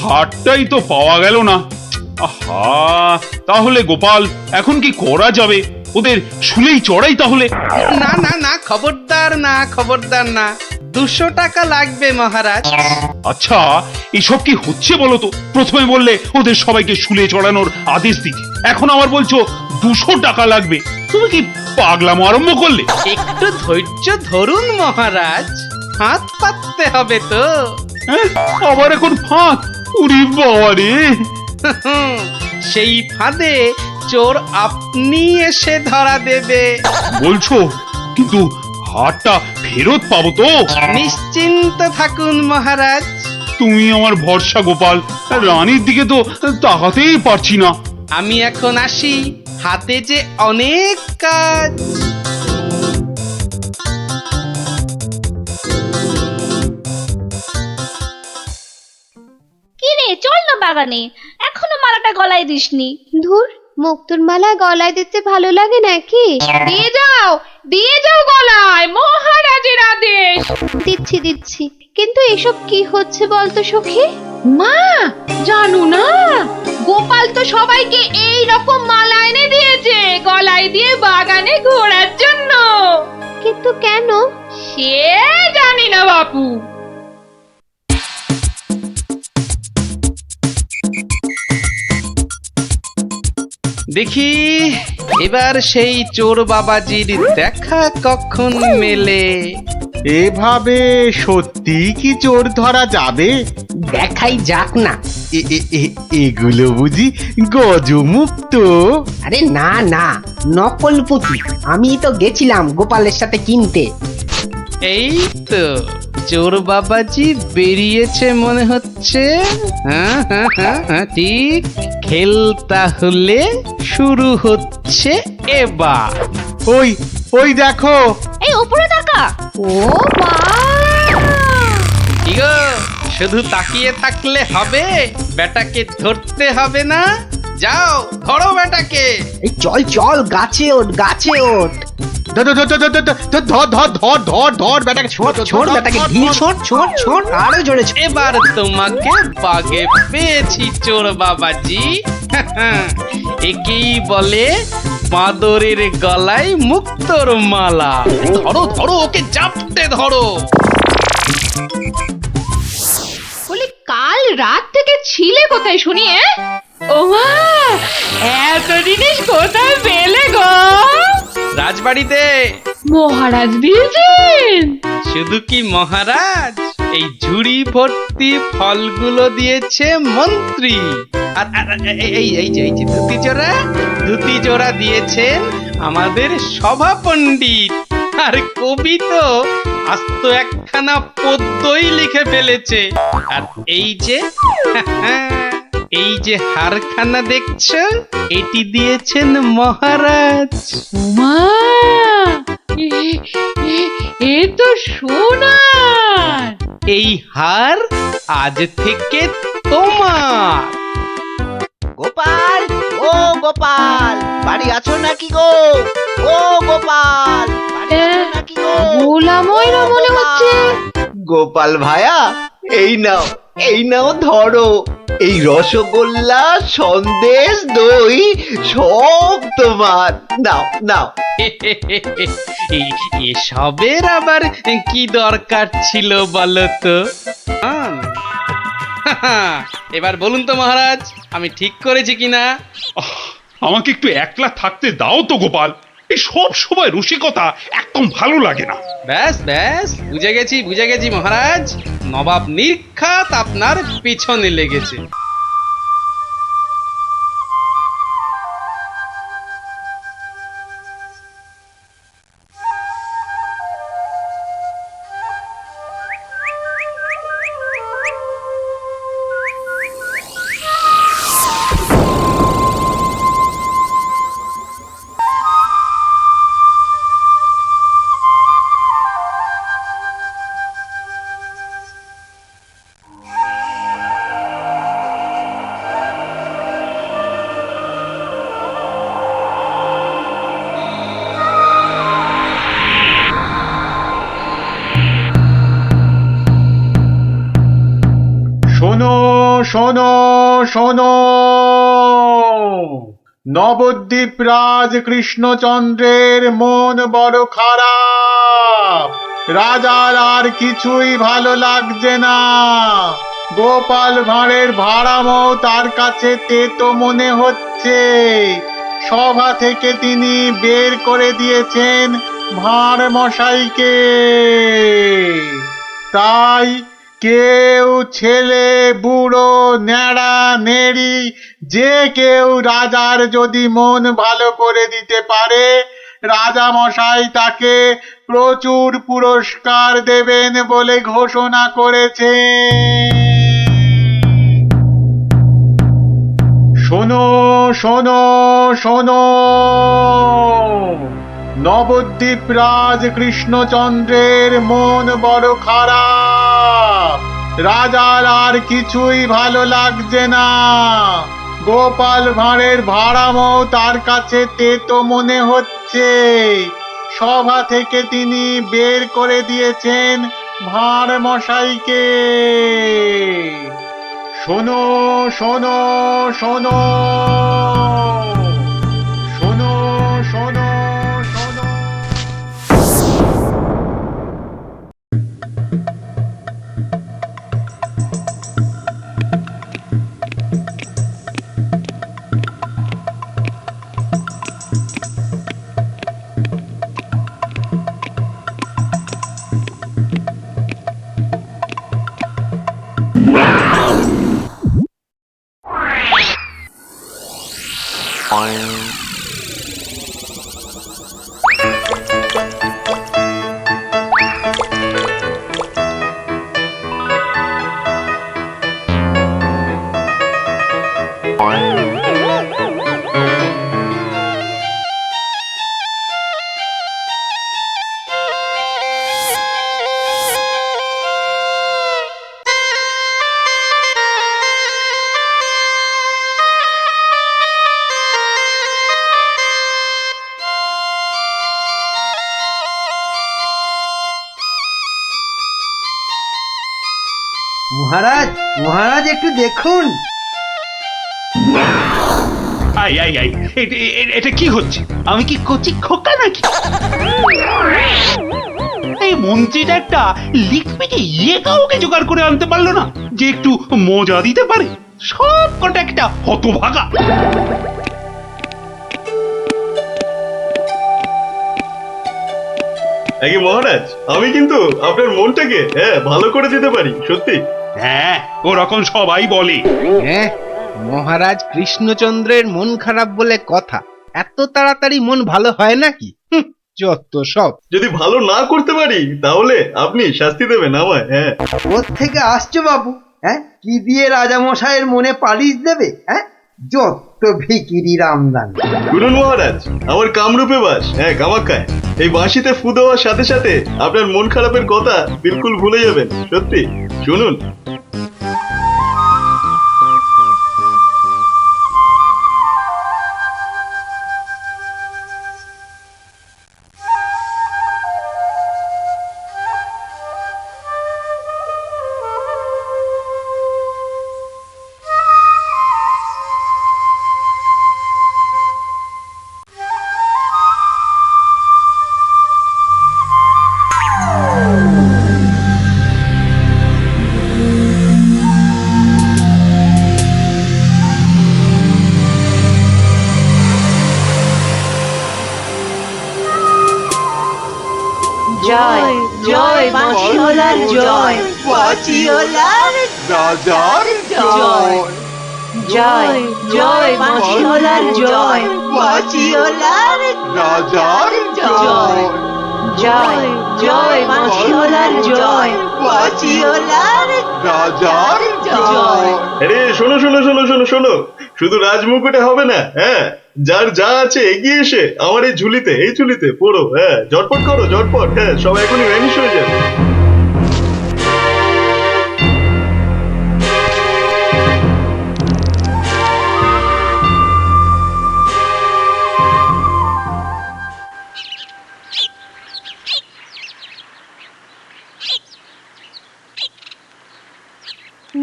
হাটটাই তো পাওয়া গেল না। আহা, তাহলে গোপাল এখন কি করা যাবে? ওদের শুলেই চড়াই তাহলে। না না না, খবরদার না, খবরদার না। 200 টাকা লাগবে মহারাজ। আচ্ছা, এসব কি হচ্ছে বলো তো? প্রথমে বললে ওদের সবাইকে শুলে চড়ানোর আদেশ দিতে, এখন আবার বলছো 200 টাকা লাগবে। তুমি কি পাগলামো আরম্ভ করলে? একটু ধৈর্য ধরুন মহারাজ, হাত পাততে হবে তো। হ্যাঁ, আবার এখন ফাঁক? উরি বাবা রে! সেই ফাঁদে চোর আপনি এসে ধরা দেবে। বলছো, কিন্তু হাটটা ফেরত পাবো তো? নিশ্চিন্ত থাকুন মহারাজ। তুমি আমার ভরসা গোপাল, রানীর দিকে তো তাকাতেই পারছি না। আমি এখন আসি, হাতে যে অনেক কাজ। কি রে, চল না বাগানে, এখনো মালাটা গলায় দিসনি। ধুর, মুক্তোর মালা গলায় দিতে ভালো লাগে নাকি? দিয়ে যাও গলায়, মহারাজের আদেশ। দিচ্ছি, কিন্তু এসব কি হচ্ছে বলতো সখী? মা, জানো না, গোপাল তো সবাইকে এই রকম মালা এনে দিয়েছে গলায় দিয়ে বাগানে ঘোরার জন্য। কিন্তু কেন? সে জানি না বাপু। দেখি এবার সেই চোর বাবাজির দেখা কখন মেলে। এভাবে সত্যি কি চোর ধরা যাবে? দেখাই যাক না। এগুলো বুঝি গজমুক্ত? আরে না না, নকল পুঁতি। আমি তো গেছিলাম গোপালের সাথে কিনতে। এই তো চোর বাবাজি বেরিয়েছে মনে হচ্ছে। হ্যাঁ হ্যাঁ হ্যাঁ হ্যাঁ, ঠিক। খেল তাহলে শুরু হচ্ছে এবার। ওই দেখো, এই উপরে তাকা। ও মা! কি গো, শুধু তাকিয়ে থাকলে হবে? বেটাকে ধরতে হবে না? যাও, ধরো বেটাকে। এই চল, গাছে ওঠ, গাছে ওঠ। ধর বেটাকে, ছোট বেটাকে, ঢিল ছোট, আরো জোরে ছোট। এবার তোমাকে বাগে পেয়েছি চোর বাবাজি। একেই বলে বাঁদরের গলায় মুক্তোর মালা। ধরো, ওকে জাপটে ধরো। বলি, কাল রাত থেকে ছিলে কোথায় শুনি? ও মা, এত জিনিস কোথায় পেলে গো? রাজবাড়িতে। মহারাজ দিয়েছেন? শুধু কি মহারাজ, এই ঝুড়ি ভর্তি ফলগুলো দিয়েছে মন্ত্রী। আর এই যে ধুতি জোড়া দিয়েছেন আমাদের সভা পণ্ডিত। আর কবি তো আস্ত একখানা পদ্যই লিখে ফেলেছে। আর এই যে হারখানা দেখছো, এটি দিয়েছেন মহারাজ। মা, এ তো সোনার। এই হার আজ থেকে তোমার। গোপাল, ও গোপাল, বাড়ি আছো naকি গো? ও গোপাল, বাড়ি আছো নাকি গো? ভোলা ময়রা মনে হচ্ছে। গোপাল ভায়া, এই নাও ধরো। এই রসগোল্লা, সন্দেশ, দই সব তোমার। নাও। এসবের আবার কি দরকার ছিল বলো তো? এবার বলুন তো মহারাজ, আমি ঠিক করেছি কিনা? আমাকে একটু একলা থাকতে দাও তো গোপাল। এই সব সময় রসিকতা একদম ভালো লাগে না। ব্যাস, বুঝে গেছি মহারাজ। নবাব নির্ঘাত আপনার পিছনে লেগেছে। শোনো শোনো, নবদ্বীপ রাজ কৃষ্ণচন্দ্রের মন বড় খারাপ। রাজার আর কিছুই ভালো লাগছে না। গোপাল ভাঁড়ের ভাড়ামো তার কাছে তেতো মনে হচ্ছে। সভা থেকে তিনি বের করে দিয়েছেন ভাঁড় মশাইকে। তাই কেউ, ছেলে বুড়ো ন্যাড়া নেড়ি, যে কেউ রাজার যদি মন ভালো করে দিতে পারে, রাজা মশাই তাকে প্রচুর পুরস্কার দেবেন বলে ঘোষণা করেছে। শোনো শোনো শোনো, নবদ্বীপ রাজ কৃষ্ণচন্দ্রের মন বড় খারাপ। রাজার আর কিছুই ভালো লাগছে না। গোপাল ভাঁড়ের ভাড়ামো তার কাছে তেতো মনে হচ্ছে। সভা থেকে তিনি বের করে দিয়েছেন ভাঁড় মশাইকে। শোনো শোনো শোনো, শোনো শোনো শোনো। মহারাজ, মহারাজ একটু দেখুন। আই আই আই, এটা কি হচ্ছে? আমি কি কচি খোকা নাকি? এই মন্ত্রীটা একটা লিখবে যে কাউকে জোগাড় করে আনতে পারলো না যে একটু মজা দিতে পারে। সব কটা একটা হতভাগা। আগে মহারাজ, আমি কিন্তু আপনার মনটাকে ভালো করে দিতে পারি, সত্যি। হ্যাঁ, ওরকম সবাই বলে। হ্যাঁ, মহারাজ কৃষ্ণচন্দ্রের মন খারাপ বলে কথা। এত তাড়াতাড়ি মন ভালো হয় নাকি? যত সব। যদি ভালো না করতে পারি তাহলে আপনি শাস্তি দেবেন আমায়। হ্যাঁ, ওর থেকে আসছো বাবু? হ্যাঁ, কি দিয়ে রাজামশাইয়ের মনে পালিশ দেবে? হ্যাঁ, যত ভিকিরি রামদান। শুনুন মহারাজ, আমার কামরূপে বাস, কামাখ্যায়। এই বাঁশিতে ফু দেওয়ার সাথে সাথে আপনার মন খারাপের কথা বিলকুল ভুলে যাবেন, সত্যি। শুনুন। জয় জয় বাঁশিওয়ালার জয়, বাঁশিওয়ালার রাজার জয়। জয় জয় বাঁশিওয়ালার জয়, বাঁশিওয়ালার রাজার জয়। জয় জয় বাঁশিওয়ালার জয়, বাঁশিওয়ালার রাজার জয়। আরে শোনো শোনো শোনো শোনো শোনো, শুধু রাজমুকুটে হবে না। যার যা আছে এগিয়ে এসে আমার এই ঝুলিতে পড়ো। ঝটপট করো, ঝটপট। সব এখনই ভ্যানিশ হয়ে যাবে।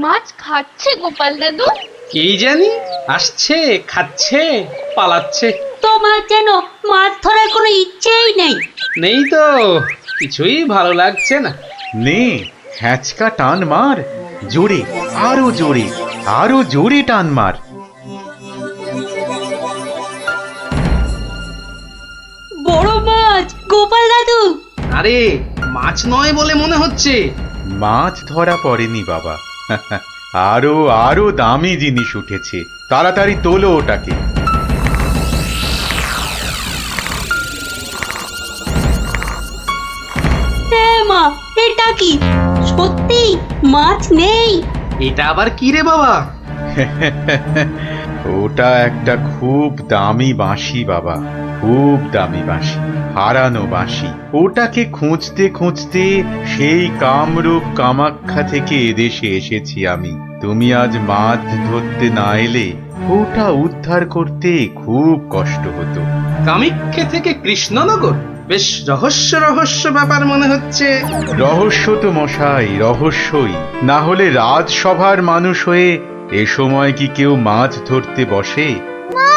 মাছ খাচ্ছে গোপাল দাদু? কি জানি, আসছে, খাচ্ছে, পালাচ্ছে। তোমার যেন মাছ ধরার কোনো ইচ্ছেই নেই। নেই তো, কিছুই ভালো লাগছে না। নে হ্যাঁচকা টান মার, জোরে, আরো জোরে, আরো জোরে টান মার। বড় মাছ গোপাল দাদু। আরে মাছ নয় বলে মনে হচ্ছে। মাছ ধরা পড়েনি বাবা, আরো আরো দামি জিনিস উঠেছে। তাড়াতাড়ি তোলো ওটাকে। মা, এটা কি সত্যি মাছ নেই? এটা আবার কি রে বাবা? ওটা একটা খুব দামি বাঁশি বাবা, খুব দামি বাঁশি, হারানো বাঁশি। ওটাকে খুঁজতে খুঁজতে সেই কামরূপ কামাখ্যা থেকে এদেশে এসেছি আমি। তুমি আজ মাছ ধরতে না এলে ওটা উদ্ধার করতে খুব কষ্ট হতো। কামাখ্যা থেকে কৃষ্ণনগর? বেশ রহস্য রহস্য ব্যাপার মনে হচ্ছে। রহস্য তো মশাই, রহস্যই। না হলে রাজসভার মানুষ হয়ে এ সময় কি কেউ মাছ ধরতে বসে? মা,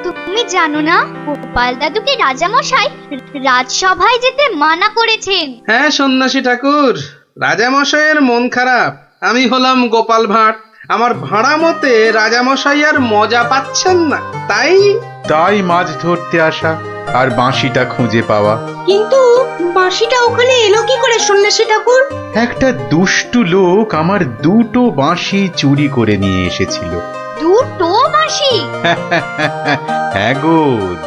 তুমি জানো না গোপাল দাদুকে রাজামশাই রাজসভায় যেতে মানা করেছেন। হ্যাঁ সন্ন্যাসী ঠাকুর, রাজামশাইয়ের মন খারাপ। আমি হলাম গোপাল ভাঁড়। আমার ভাড়া মতে রাজামশাই আর মজা পাচ্ছেন না, তাই মাছ ধরতে আসা আর বাঁশিটা খুঁজে পাওয়া। কিন্তু বাঁশিটা ওখানে এলো কি করে সন্ন্যাসী ঠাকুর? একটা দুষ্টু লোক আমার দুটো বাঁশি চুরি করে নিয়ে এসেছিল। দুটো বাঁশি? হ্যাঁ গো,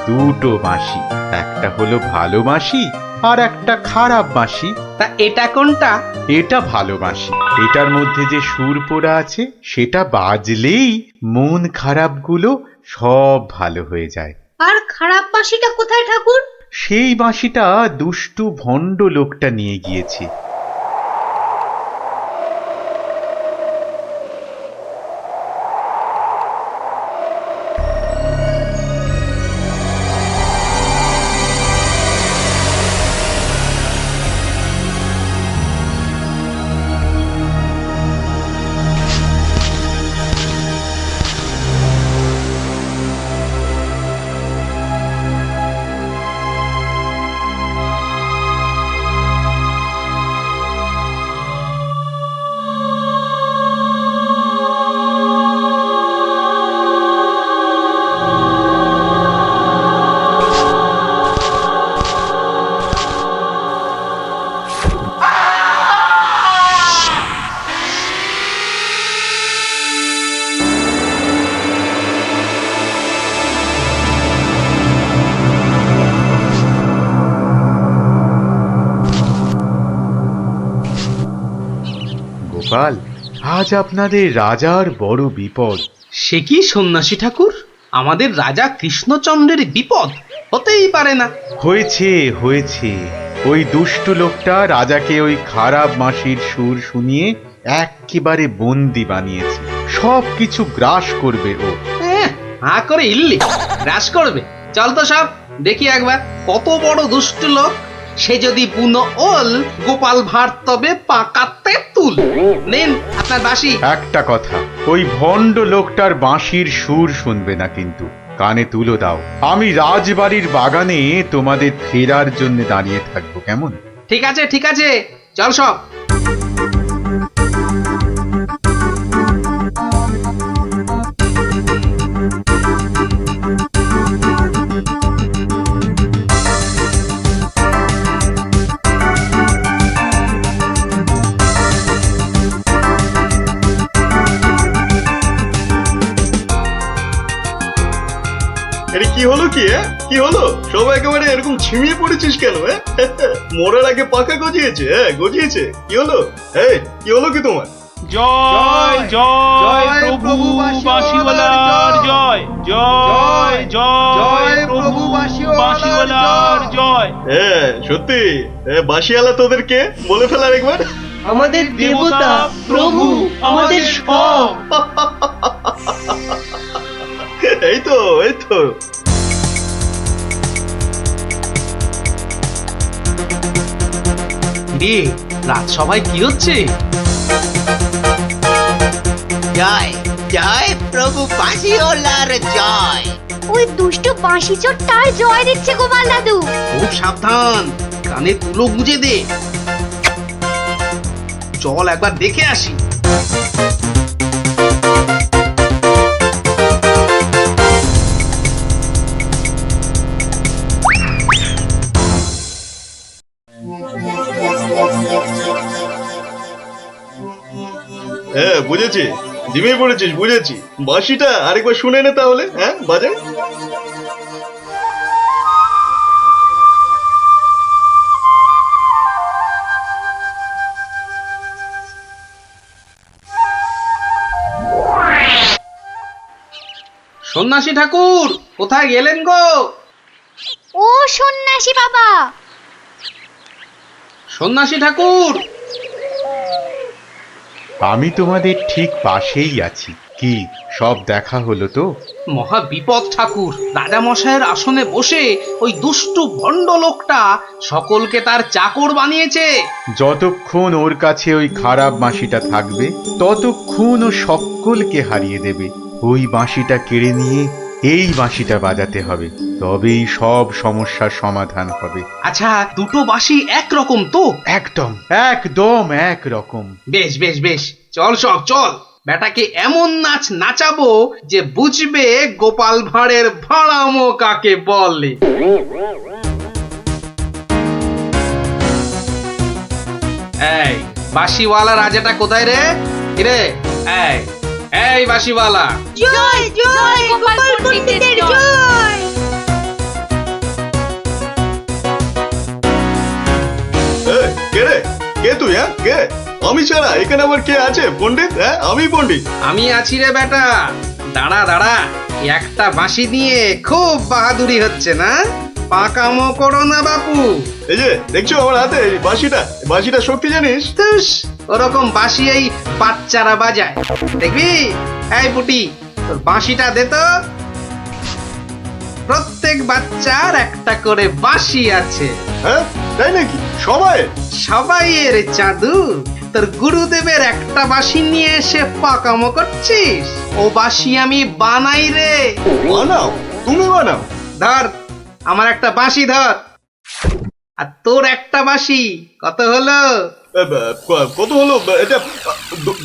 দুটো বাঁশি। একটা হলো ভালো বাঁশি আর একটা খারাপ বাঁশি। তা এটা কোনটা? এটা ভালো বাঁশি। এটার মধ্যে যে সুর পোড়া আছে সেটা বাজলেই মন খারাপগুলো সব ভালো হয়ে যায়। আর খারাপ বাঁশিটা কোথায় ঠাকুর? সেই বাঁশিটা দুষ্টু ভণ্ড লোকটা নিয়ে গিয়েছে। গোপাল, আজ আপনাদের রাজার বড় বিপদ। সে কি সন্ন্যাসী ঠাকুর, আমাদের রাজা কৃষ্ণচন্দ্রের বিপদ? হতেই পারে না। হয়েছে হয়েছে, ওই দুষ্টু লোকটা রাজাকে ওই খারাপ বাঁশির সুর শুনিয়ে একেবারে বন্দি বানিয়েছে। সব কিছু গ্রাস করবে ও। হা করে ইল্লি গ্রাস করবে? চল তো সব দেখি একবার, কত বড় দুষ্ট লোক। সে যদি বুনো ওল, গোপাল ভাঁড় তবে পাকাতে তুল। নিন আপনার বাঁশি। একটা কথা, ওই ভণ্ড লোকটার বাঁশির সুর শুনবে না কিন্তু। কানে তুলো দাও। আমি রাজবাড়ির বাগানে তোমাদের ফেরার জন্য দাঁড়িয়ে থাকবো, কেমন? ঠিক আছে ঠিক আছে, চল সব। এটা কি হলো কি? কি হলো? সব একেবারে এরকম ছিমিয়ে পড়েছিস কেন? মরার আগে পাকা গজিয়েছে? গজিয়েছে? কি হলো? এই কি হলো কি তোমার? জয় জয় প্রভু বাঁশিওয়ালার জয়, জয় জয় প্রভু বাঁশিওয়ালার জয়। হ্যাঁ সত্যি, বাঁশিওয়ালা তোদের কে বলে ফেলার একবার? আমাদের দেবতা, প্রভু, আমাদের সব। এই তো এই তো। রে রাজসভায় কি হচ্ছে? জয় জয় প্রভু বাঁশিওয়ালার জয়। ওই দুষ্ট বাঁশি চোরটার জয় দিচ্ছে গোপাল দাদু। খুব সাবধান, কানে তুলো গুঁজে দে। চল একবার দেখে আসি। হ্যাঁ বুঝেছি, জিমে পড়েছিস, বুঝেছি। বাঁশিটা আরেকবার শুনে নে তাহলে, হ্যাঁ বাজে। সন্ন্যাসী ঠাকুর কোথায় গেলেন গো? ও সন্ন্যাসী বাবা, সন্ন্যাসী ঠাকুর, আমি তোমাদের ঠিক পাশেই আছি। কি সব দেখা হলো তো? মহা বিপদ ঠাকুর। রাজামশাইয়ের আসনে বসে ওই দুষ্টু ভণ্ড লোকটা সকলকে তার চাকর বানিয়েছে। যতক্ষণ ওর কাছে ওই খারাপ বাঁশিটা থাকবে ততক্ষণ ও সকলকে হারিয়ে দেবে। ওই বাঁশিটা কেড়ে নিয়ে এই বাঁশিটা বাজাতে হবে, তবেই সব সমস্যার সমাধান হবে। আচ্ছা, দুটো বাঁশি একরকম তো? একদম একদম একরকম। বেশ বেশ বেশ, চল সব চল। বেটাকে এমন নাচ নাচাবো যে বুঝবে গোপাল ভাঁড়ের ভাড়ামো কাকে বলে। এই বাঁশিওয়ালা রাজাটা কোথায় রে? কিরে, এই এই বাঁশিওয়ালা। জয় জয় গোপাল পণ্ডিতের জয়। কে রে? কে তুই? হ্যাঁ কে? আমি ছাড়া এখানে আবার কে আছে? পণ্ডিত? হ্যাঁ আমি পণ্ডিত। আমি আছি রে বেটা। দাঁড়া দাঁড়া, একটা বাঁশি নিয়ে খুব বাহাদুরি হচ্ছে না? পাকামো করো না বাপু। এই যে দেখছো আমার হাতে এই বাঁশিটা, বাঁশিটা শক্তি জানিস? তুস, ওরকম বাঁশি এই বাচ্চারা বাজায়, দেখবি? এই পুটি, তোর বাঁশিটা দে তো। প্রত্যেক বাচ্চার একটা করে বাঁশি আছে। হ্যাঁ তাই নাকি? সবাই? সবাইয়ের চাঁদু। তোর গুরুদেবের একটা বাঁশি নিয়ে এসে পাকামো করছিস? ও বাঁশি আমি বানাই রে। বানাও? তুমি বানাও? ধর আমার একটা বাঁশি ধর, আর তোর একটা বাঁশি। কত হলো? কত হলো? এটা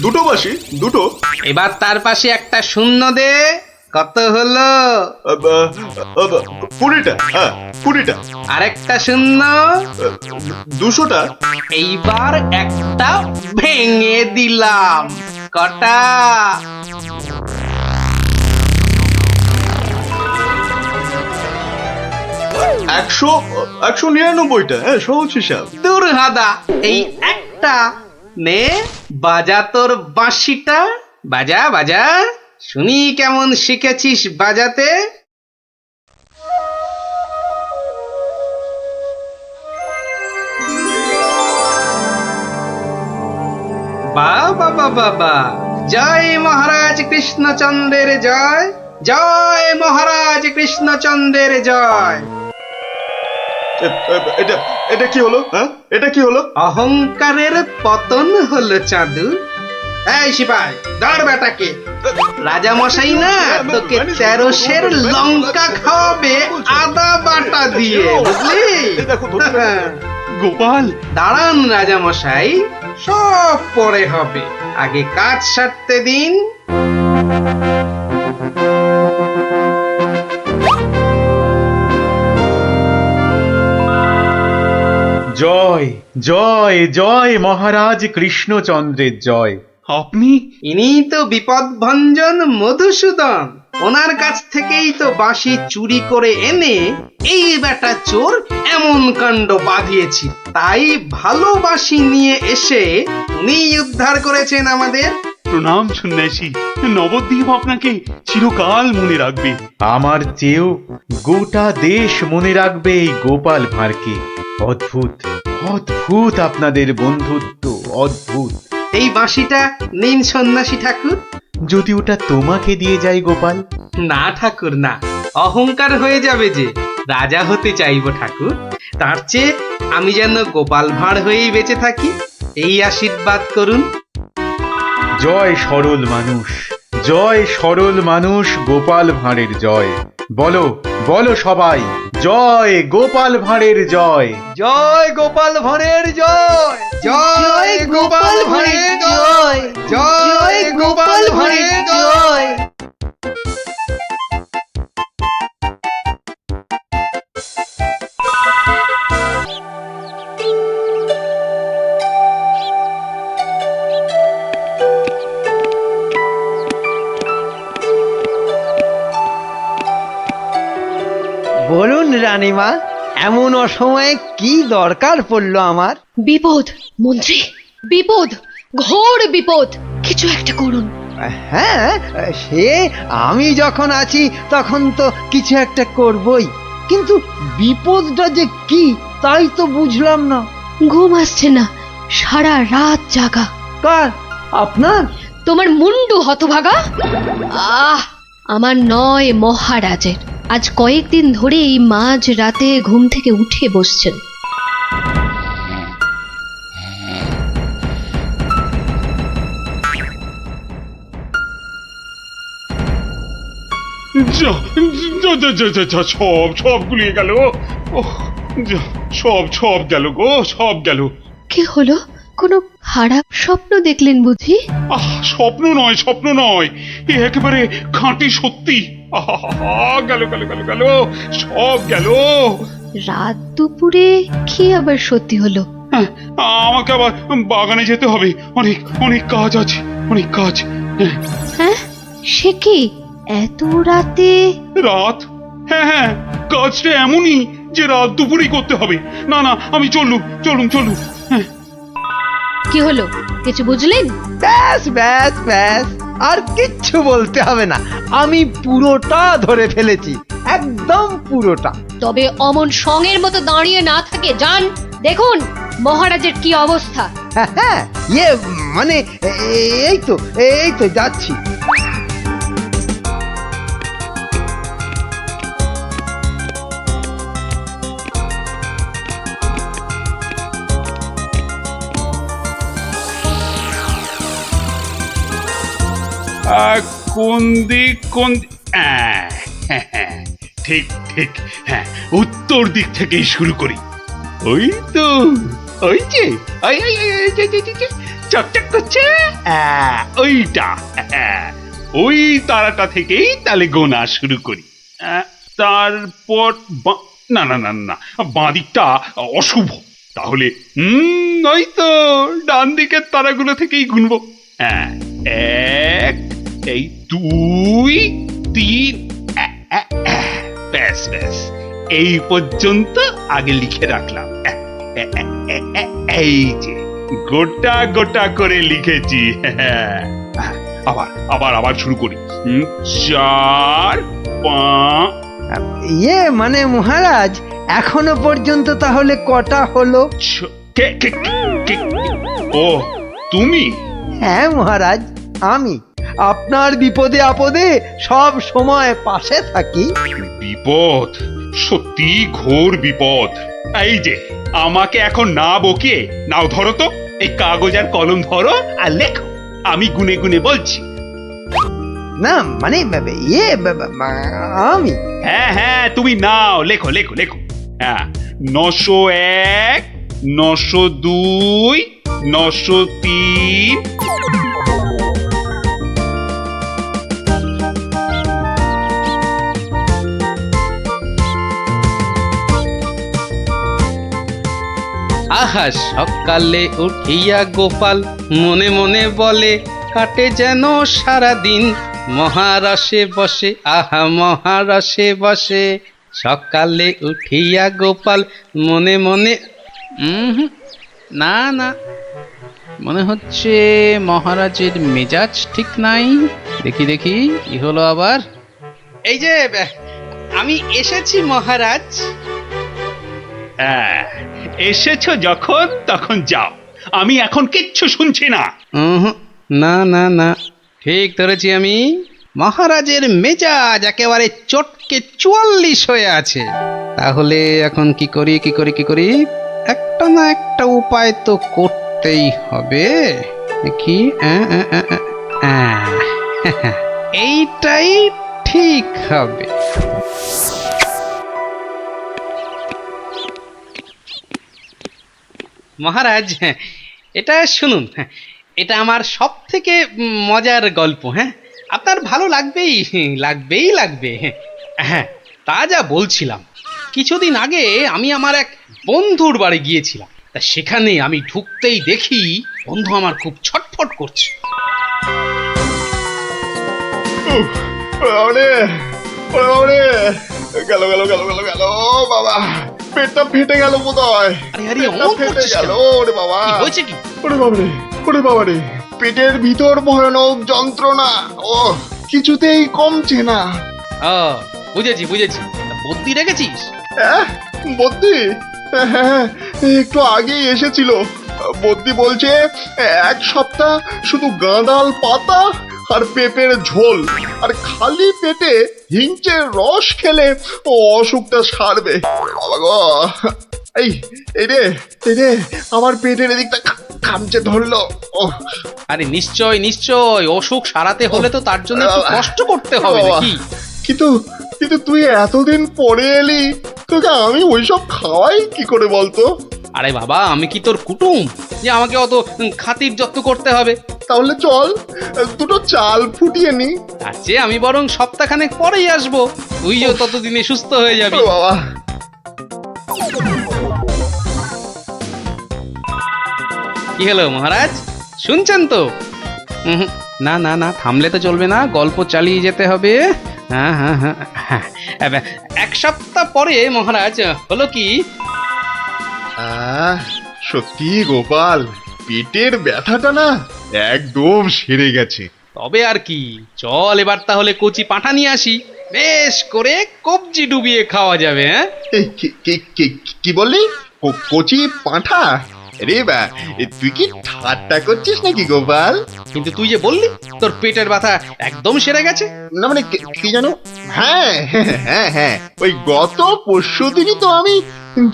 দুটো বাঁশি, দুটো। এবার তার পাশে একটা শূন্য দে। কত হলো? 20টা। হ্যাঁ 20টা। আরেকটা শূন্য। 200টা। এইবার একটা ভেঙে দিলাম। কটা? 199টা। হ্যাঁ সহজ হিসাব। দূর হাদা, এই একটা নে, বাজা তোর বাঁশিটা। বাজা বাজা, শুনি কেমন শিখেছিস বাজাতে। বাবা বাবা বা, জয় মহারাজ কৃষ্ণচন্দ্রের জয়, জয় মহারাজ কৃষ্ণচন্দ্রের জয়। এটা এটা কি হলো? হ্যাঁ এটা কি হলো? অহংকারের পতন হলো চাঁদু। এই সিপাই, ধর বেটাকে। রাজা মশাই না তোকে 13 সের লঙ্কা খাওয়াবে আদা বাটা দিয়ে, বুঝলি? গোপাল, দাঁড়ান রাজা মশাই, সব পরে হবে, আগে কাজ সারতে দিন। জয় জয় জয় মহারাজ কৃষ্ণচন্দ্রের জয়। আপনি? ইনি তো বিপদ ভঞ্জন মধুসূদন। ওনার কাছ থেকেই তো বাঁশি চুরি করে এনে এই বেটা চোর এমন কাণ্ড বাঁধিয়েছি। তাই ভালো বাঁশি নিয়ে এসে উনি উদ্ধার করেছেন আমাদের। প্রণাম সন্ন্যাসী, নবদ্বীপ আপনাকে চিরকাল মনে রাখবে। আমার চেয়েও গোটা দেশ মনে রাখবে এই গোপাল ভাঁড়কে। অদ্ভুত অদ্ভুত আপনাদের বন্ধুত্ব, অদ্ভুত। এই বাঁশিটা নিন সন্ন্যাসী ঠাকুর। যদি ওটা তোমাকে দিয়ে যাই গোপাল? না ঠাকুর না, অহংকার হয়ে যাবে যে। রাজা হতে চাইবো ঠাকুর, তার চেয়ে আমি যেন গোপাল ভাঁড় হয়েই বেঁচে থাকি, এই আশীর্বাদ করুন। জয় সরল মানুষ, জয় সরল মানুষ, গোপাল ভাঁড়ের জয়। বলো বলো সবাই, জয় গোপাল ভাঁড়ের জয়। জয় গোপাল ভাঁড়ের জয়, জয় গোপাল ভাঁড়ের জয়, জয় গোপাল ভাঁড়ের জয়। বলুন রানীমা, এমন অসময়ে কি দরকার পড়লো আমার? বিপদ মন্ত্রী, বিপদ, ঘোর বিপদ, কিছু একটা করুন। হ্যাঁ, সে আমি যখন আছি তখন তো কিছু একটা করবই, কিন্তু বিপদটা যে কি তাই তো বুঝলাম না। ঘুম আসছে না, সারা রাত জাগা। কার? আপনার? তোমার মুন্ডু হতভাগা। আমার নয়, মহারাজের। আজ কয়েকদিন ধরেই মাঝ রাতে ঘুম থেকে উঠে বসছেন। যা যা যা যা যা যা, সব সব গুলিয়ে গেল। ওহ, যা, সব গেল গো, সব গেল। কি হলো? কোনো খারাপ স্বপ্ন দেখলেন বুঝি? স্বপ্ন নয়, স্বপ্ন নয়, এ একেবারে খাঁটি সত্যি। গেল গেল গেল গেল, সব গেল। রাত দুপুরে কি আবার সত্যি হলো? হ্যাঁ, আমাকে আবার বাগানে যেতে হবে, অনেক অনেক কাজ আছে, অনেক কাজ। হ্যাঁ, সে কি এত রাতে? রাত? হ্যাঁ হ্যাঁ, কাজটা এমনই যে রাত দুপুরেই করতে হবে। না না, আমি চলুন চলুন চলুন। হ্যাঁ, কি হলো, কিছু বুঝলেন? ব্যাস ব্যাস ব্যাস, আর কিচ্ছু বলতে হবে না, আমি পুরোটা ধরে ফেলেছি, একদম পুরোটা। তবে অমন সঙ্গের মতো দাঁড়িয়ে না থাকে, যান দেখুন মহারাজের কি অবস্থা। হ্যাঁ, মানে এই তো যাচ্ছি। কোন দিক কোন ঠিক ঠিক, হ্যাঁ, উত্তর দিক থেকেই শুরু করি। ওই তো, ওই যে চকচক করছে, ওইটা, ওই তারাটা থেকেই তাহলে গোনা শুরু করি। তারপর না না না না, বাঁ দিকটা অশুভ, তাহলে ওই তো ডান দিকের তারাগুলো থেকেই গুনবো। হ্যাঁ, 1, এই 2, 3, ব্যাস ব্যাস, এই পর্যন্ত আগে লিখে রাখলাম। এই যে গোটা গোটা করে লিখেছি। আবার আবার আবার শুরু করি। 4, 5। মানে মহারাজ, এখনো পর্যন্ত তাহলে কটা হলো? ও, তুমি? হ্যাঁ মহারাজ, আমি আপনার বিপদে আপদে সব সময় পাশে থাকি। বিপদ? সত্যি ঘোর বিপদ। এই যে আমাকে এখন না বকে, নাও ধরো তো এই কাগজ আর কলম ধরো আর লেখো, আমি গুনে গুনে বলছি। না মানে আমি? হ্যাঁ হ্যাঁ, তুমি নাও, লেখো লেখো লেখো। হ্যাঁ, 901, 902, 903। আহা, সকালে উঠিয়া গোপাল মনে মনে বলে, কাটে যেন সারা দিন মহারসে বসে, আহা মহারসে বসে। সকালে উঠিয়া গোপাল মনে মনে, না না, মনে হচ্ছে মহারাজের মেজাজ ঠিক নাই। দেখি দেখি কি হলো আবার। এই যে আমি এসেছি মহারাজ। এসেছো যখন তখন যাও, আমি এখন কিচ্ছু শুনছি না। না না না, ঠিক ধরেছি আমি। মহারাজের মেজাজ একেবারে চটকে 44 হয়ে আছে। তাহলে এখন কি করি কি করি কি করি, একটা না একটা উপায় তো করতেই হবে। দেখি এইটাই ঠিক হবে। মহারাজ, এটা শুনুন, এটা আমার সব থেকে মজার গল্প। হ্যাঁ, আপনার ভালো লাগবেই লাগবে। হ্যাঁ, তা যা বলছিলাম, কিছুদিন আগে আমি আমার এক বন্ধুর বাড়ি গিয়েছিলাম। তা সেখানে আমি ঢুকতেই দেখি বন্ধু আমার খুব ছটফট করছে। গেল বাবা, পেটটা ফেটে গেল বোধ হয়। আরে অমন করছিস কেন? ওরে বাবা, কি হয়েছে কি? ওরে বাবারে, পেটের ভিতর ভয়ানক যন্ত্রণা, ও কিছুতেই কমছে না। বুঝেছি। তা বুদ্ধি রেখেছিস? বদ্যি? হ্যাঁ, একটু আগেই এসেছিল। বদ্যি বলছে 1 সপ্তাহ শুধু গাঁদাল পাতা আর পেঁপের ঝোল আর খালি পেটে হিংচের রস খেলে ও অসুখটা সারবে। বাবা গো, এই রে আমার পেটের এদিকটা খামচে ধরলো। আরে নিশ্চয় অসুখ সারাতে হলে তো তার জন্য একটু কষ্ট করতে হবে নাকি? কিন্তু তুই এতদিন পরে এলি, তোকে আমি ওইসব খাওয়াই কি করে বলতো? আরে বাবা, আমি কি তোর কুটুম যে আমাকে অত খাতির যত্ন করতে হবে? তাহলে চল দুটো চাল ফুটিয়ে নি। তার চেয়ে আমি বরং সপ্তাহখানেক পরেই আসবো, তুইও ততদিনে সুস্থ হয়ে যাবি। বাবা, কি হলো মহারাজ, শুনছেন তো? না থামলে তো চলবে না, গল্প চালিয়ে যেতে হবে। হ্যাঁ, 1 সপ্তাহ পরে মহারাজ হলো কি, সত্যি গোপাল, পেটের ব্যথাটা না একদম সেরে গেছে। তবে আর কি, চল এবার তাহলে কচি পাঁঠা নিয়ে আসি, বেশ করে কবজি ডুবিয়ে খাওয়া যাবে। হ্যাঁ, কি বললি? কচি পাঁঠা? রে বা, তুই কি ঠাট্টা করছিস নাকি গোপাল? কিন্তু তুই যে বললি তোর পেটের ব্যথা একদম সেরে গেছে। না মানে কি জানো, হ্যাঁ, ওই গত পরশুদিনই তো আমি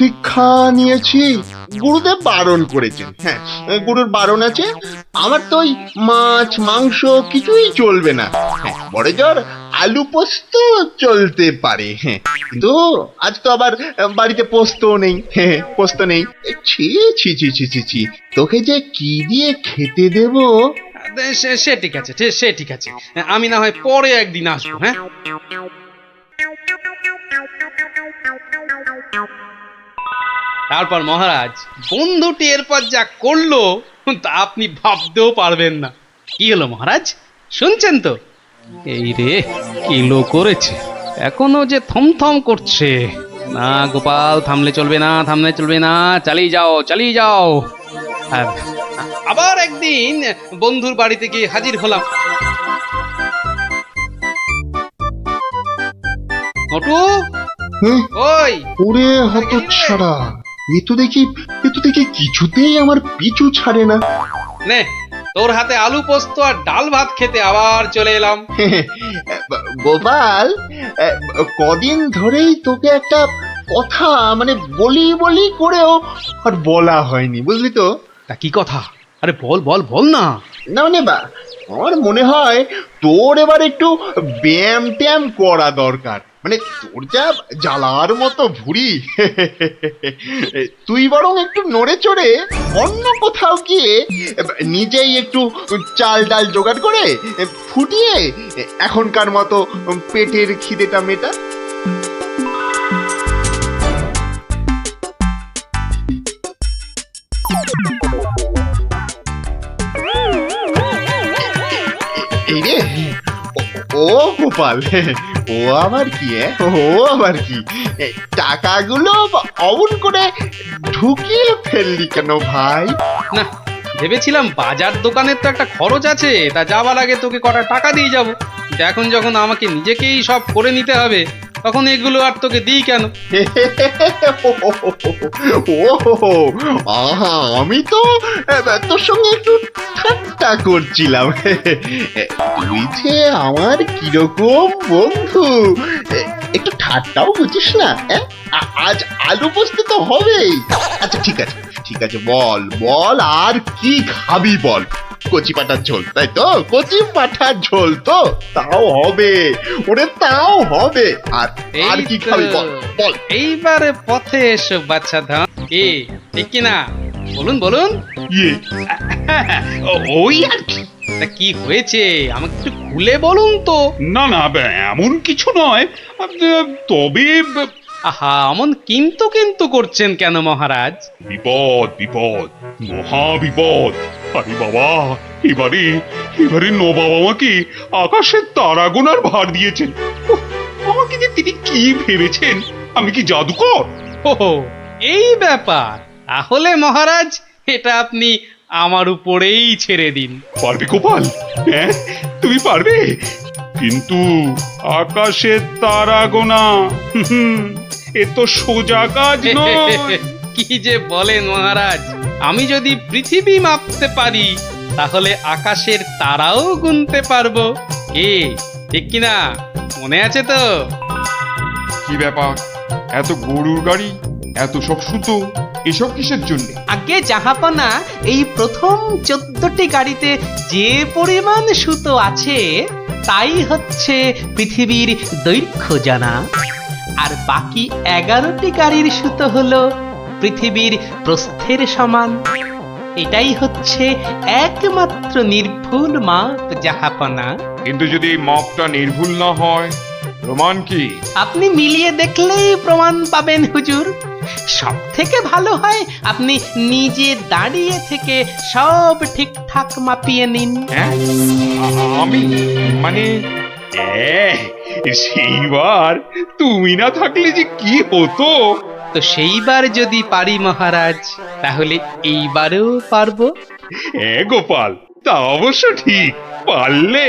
দীক্ষা নিয়েছি। গুরুদেব বারণ করেছেন। হ্যাঁ, গুরুর বারণ আছে। আমার তো ওই মাছ মাংস কিছুই চলবে না। হ্যাঁ, বড় জোর আলু পোস্ত চলতে পারে। হ্যাঁ, কিন্তু আজ তো আবার বাড়িতে পোস্ত নেই। ছি, তোকে যে কি দিয়ে খেতে দেবো? সে ঠিক আছে, আমি না হয় পরে একদিন আসবো। হ্যাঁ, তারপর মহারাজ বন্ধুটি এরপর যা করলো তা আপনি ভাবতেও পারবেন না। কি হলো মহারাজ, শুনছেন তো? এই রে, কিলো করেছে, এখনো যে থমথম করছে। না গোপাল, থামলে চলবে না, চালিয়ে যাও। আবার একদিন বন্ধুর বাড়িতে গিয়ে হাজির হলাম। নটু, ওই ওরে হতচ্ছাড়া, এ তো দেখি কিছুতেই আমার পিছু ছাড়ে না। নে, তোর হাতে আলু পোস্ত আর ডাল ভাত খেতে আবার চলে এলাম। গোপাল, কদিন ধরেই তোকে একটা কথা মানে বলি করেও আর বলা হয়নি, বুঝলি তো? তা কি কথা? আরে বল না। না মানে আমার মনে হয় তোর এবার একটু ব্যায়াম ট্যায়াম করা দরকার। মানে তোর যা জ্বালার মতো ভুঁড়ি, তুই বরং একটু নড়ে চড়ে অন্য কোথাও গিয়ে নিজেই একটু চাল ডাল জোগাড় করে ফুটিয়ে এখনকার মতো পেটের খিদেটা মেটা। এই রে, ও গোপাল, ও আবার কি টাকাগুলো অমন করে ঢুকিয়ে ফেললি কেন ভাই? না, ভেবেছিলাম বাজার দোকানের তো একটা খরচ আছে, তা যাওয়ার আগে তোকে কটা টাকা দিয়ে যাবো। এখন যখন আমাকে নিজেকেই সব করে নিতে হবে, তখন এগুলো আর তোকে দিই কেন? আমি তো তোর সঙ্গে একটু ঠাট্টা করছিলাম। তুই যে আমার কিরকম বন্ধু, একটু ঠাট্টাও বুঝিস না? আজ আলু পোস্ত তো হবেই। আচ্ছা ঠিক আছে, বল আর কি খাবি বল। কচি পাঠার ঝোল তাই তো? কচি পাঠার ঝোল তো তাও হবে, ওরে তাও হবে। আর আর কি খাবি বল বল। এইবারে পথে এসো বাচ্চা ধাম। কি ঠিক কি না? বলুন বলুন। ইয়ে ওই আর কি। তা কি হয়েছে আমাকে একটু খুলে বলুন তো। না না এমন কিছু নয়, তবে আহা অমন কিন্তু কিন্তু করছেন কেন মহারাজ? বিপদ বিপদ, মহা বিপদ। আরে বাবা, এবারে এবারে নবাব আমাকে আকাশের তারা গোনার ভার দিয়েছেন। উফ, আমাকে যে তিনি কি ভেবেছেন, আমি কি জাদুকর? ও এই ব্যাপার। তাহলে মহারাজ এটা আপনি আমার উপরেই ছেড়ে দিন। পারবে গোপাল? হ্যাঁ তুমি পারবে? কিন্তু আকাশের তারা গোনা এ তো সোজা কাজ নয়। কি যে বলেন মহারাজ, আমি যদি পৃথিবী মাপতে পারি তাহলে আকাশের তারাও গুনতে পারবো। কি ঠিক কিনা? মনে আছে তো? কি ব্যাপার, এত গরুর গাড়ি, এত সব সুতো, এসব কিসের জন্য? আগে জাহাপনা, এই প্রথম 14টি গাড়িতে যে পরিমাণ সুতো আছে তাই হচ্ছে পৃথিবীর দৈর্ঘ্য জানা, আর বাকি 11টি গাড়ির সুতো হলো পৃথিবীর প্রস্থের সমান। এটাই হচ্ছে একমাত্র নির্ভুল মাপ জাহাপনা। কিন্তু যদি এই মাপটা নির্ভুল না হয়, প্রমাণ কি? আপনি মিলিয়ে দেখলেই প্রমাণ পাবেন হুজুর। সব থেকে ভালো হয় আপনি নিজে দাঁড়িয়ে থেকে সব ঠিকঠাক মাপিয়ে নিন। আমি মানে সেইবার তুমি না থাকলে যে কি হতো। তো সেইবার যদি পারি মহারাজ, তাহলে এইবারেও পারবো। হ্যাঁ গোপাল, তা অবশ্য ঠিক। পারলে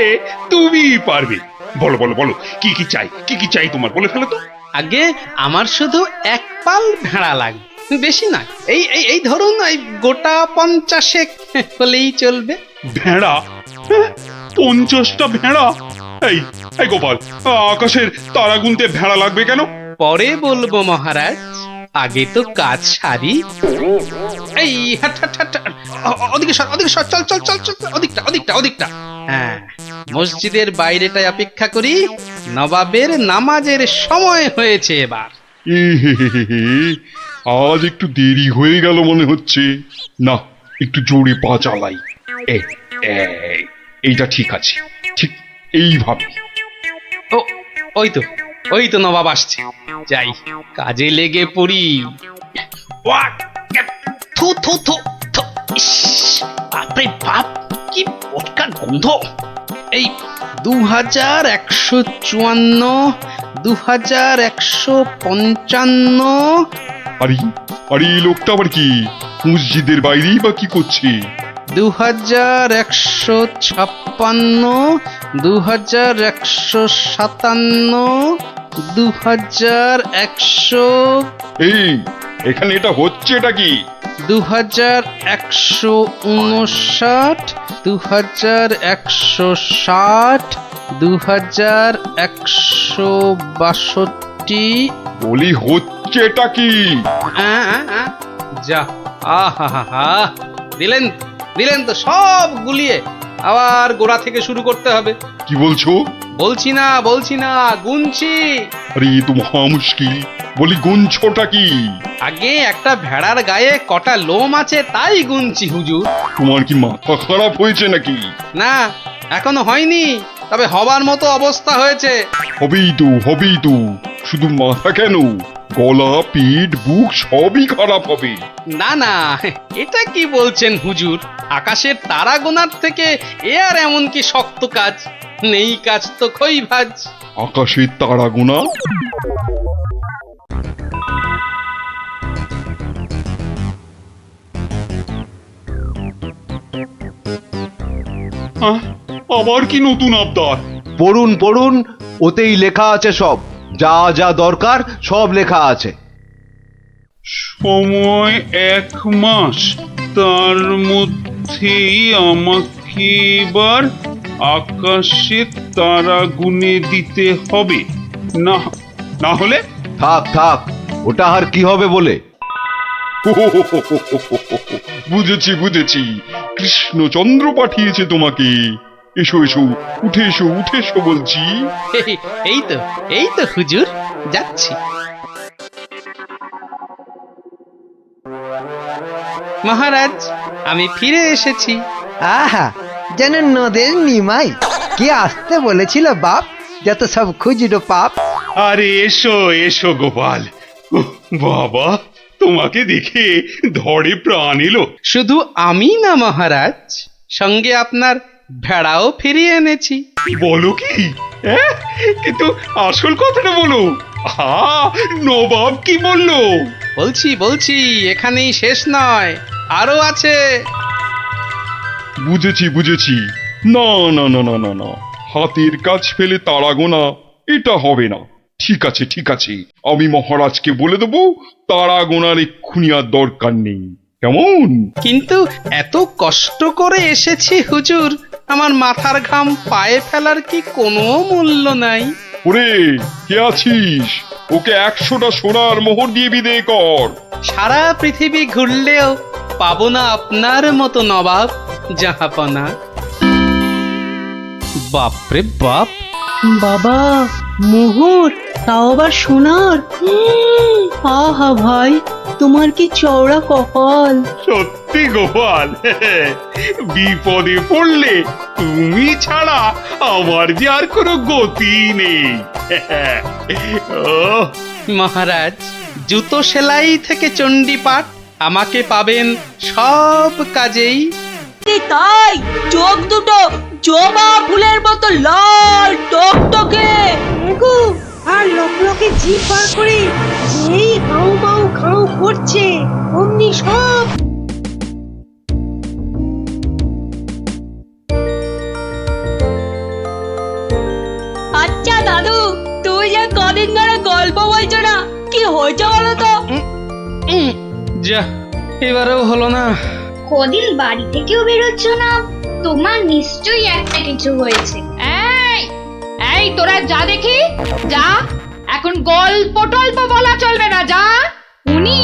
তুমি পারবে। বলো বলো বলো, কি কি চাই, কি কি চাই তোমার, বলে ফেলো তো। আগে আমার শুধু এক পাল ভেড়া লাগবে, বেশি না। এই এই এই ধরুন এই গোটা 50 হলেই চলবে। ভেড়া? 50টা ভেড়া? এই এই গোপাল, আকাশের তারা গুনতে ভেড়া লাগবে কেন? পরে বলবো মহারাজ, আগে তো কাজ সারি। এই হাট হাট হাট, ওদিকে সর, ওদিকে সর, চল চল চল চল, ওদিকটা ওদিকটা ওদিকটা। হ্যাঁ, মসজিদের বাইরেটায় অপেক্ষা করি, নবাবের নামাজের সময় হয়েছে এবার। আজ একটু দেরি হয়ে গেল মনে হচ্ছে। না, একটু জোরে পা চালাই। এইটা ঠিক আছে, ঠিক এইভাবে। ও ওই তো, ওই তো নবাব আসছে। যাই, কাজে লেগে পড়ি। থু থু থু থু, ইস, বাপরে বাপ, কি পটকার গন্ধ। এই 2154, 2155। আরে আরে এই লোকটা আবার কি মসজিদের বাইরেই বা কি করছে? 2156, 2157, 2100। এই এখানে এটা হচ্ছে এটা কি? 2159, 2160, 2162। বলি হচ্ছে এটা কি? যা, আহা, দিলেন দিলেন তো সব গুলিয়ে। আবার গোড়া থেকে শুরু করতে হবে। কি বলছো? বলছি না, গুনছি। আরে তো মহা মুশকিল। বলি গুনছোটা কি? আগে একটা ভেড়ার গায়ে কটা লোম আছে তাই গুনছি হুজুর। তোমার কি মাথা খারাপ হয়েছে নাকি? না, এখনো হয়নি, তবে হবার মতো অবস্থা হয়েছে। হবেই তো, শুধু মাথা কেন, গলা, পিঠ, বুক সবই খারাপ হবে। না না, এটা কি বলছেন হুজুর? আকাশের তারা গোনার থেকে এ আর এমন কি শক্ত কাজ? নেই কাজ তো খই ভাজ। আকাশের তারা গোনা? আবার কি নতুন আবদার? পড়ুন পড়ুন, ওতেই লেখা আছে সব, যা যা দরকার সব লেখা আছে। সময় 1 মাস, তার মধ্যেই আমাকে এবার আকাশে তারা গুনে দিতে হবে। না না হলে? থাক থাক, ওটা আর কি হবে বলে। বুঝেছি বুঝেছি, কৃষ্ণচন্দ্র পাঠিয়েছে তোমাকে। এসো এসো, উঠে এসো উঠে এসো বলছি। এই তো হুজুর, যাচ্ছি। মহারাজ, আমি ফিরে এসেছি। আহা, যেন নদের নিমাই। কে আসতে বলেছিল বাপ? যত সব খুচরো পাপ। আরে এসো এসো গোপাল। উহ, বাবা, তোমাকে দেখে ধরে প্রাণ এলো। শুধু আমি না মহারাজ, সঙ্গে আপনার ভেড়াও ফিরিয়ে এনেছি। বলো কি? হ্যাঁ, কিন্তু আসল কথাটা বলো। নবাব কি বললো? বলছি, এখানেই শেষ নয়, আরো আছে। বুঝেছি বুঝেছি। না না না না না না, হাতের কাজ ফেলে তারা গোনা এটা হবে না। ঠিক আছে ঠিক আছে, আমি মহারাজকে বলে দেবো তারা গোনার এক্ষুনি আর দরকার নেই, কেমন? কিন্তু এত কষ্ট করে এসেছি হুজুর, আমার মাথার ঘাম পায়ে ফেলার কি কোনো মূল্য নাই? ওরে, কে আছিস? ওকে 100টা সোনার মোহর দিয়ে বিদেয় কর। সারা পৃথিবী ঘুরলেও পাবো না আপনার মতো নবাব জাহাপনা। বাপরে বাপ! বাবা, মোহর, তাও আবার সোনার। আহা ভাই, তোমার কি চওড়া কপাল। সত্যি গোপাল, বিপদে পড়লে তুমি ছাড়া আমার যে আর কোনো গতি নেই। মহারাজ, জুতো সেলাই থেকে চণ্ডীপাঠ আমাকে পাবেন সব কাজেই। তাই চোখ দুটো জবা ফুলের মতো লাল টকটকে, আর লোকে জিভ বার করে যেই হাউ মাউ খাউ করছে অমনি সব। আচ্ছা দাদু, তুই যে কদিন ধরে গল্প বলছো না, কি হয়েছে বলো তো? যা, এবারেও হলো না। কদিন বাড়ি থেকেও বেরোচ্ছ না, তোমার নিশ্চয়ই একটা কিছু হয়েছে। এই তোরা যা দেখি, যা। এখন গল্প টল্প বলা চলবে না, যা। উনি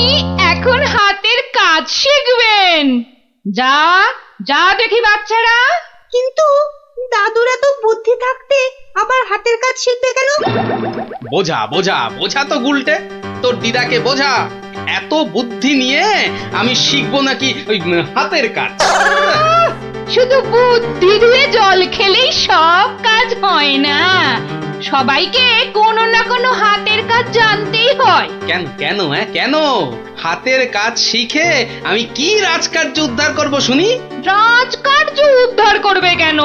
এখন হাতের কাজ শিখবেন। যা যা দেখি বাচ্চারা। কিন্তু দাদুরা তো বুদ্ধি থাকতে আবার হাতের কাজ শিখবে কেন? বোঝা বোঝা বোঝা তো গুলটে, তোর দিদাকে বোঝা। এত বুদ্ধি নিয়ে আমি শিখবো নাকি ওই হাতের কাজ? শুধু বুদ্ধি দিয়ে জল খেলেই সব কাজ হয় না, সবাইকে কোনো না কোনো হাতের কাজ জানতেই হয়। কেন কেন কেন? হাতের কাজ শিখে আমি কি রাজকার্য উদ্ধার করব শুনি? রাজকার্য উদ্ধার করবে কেন,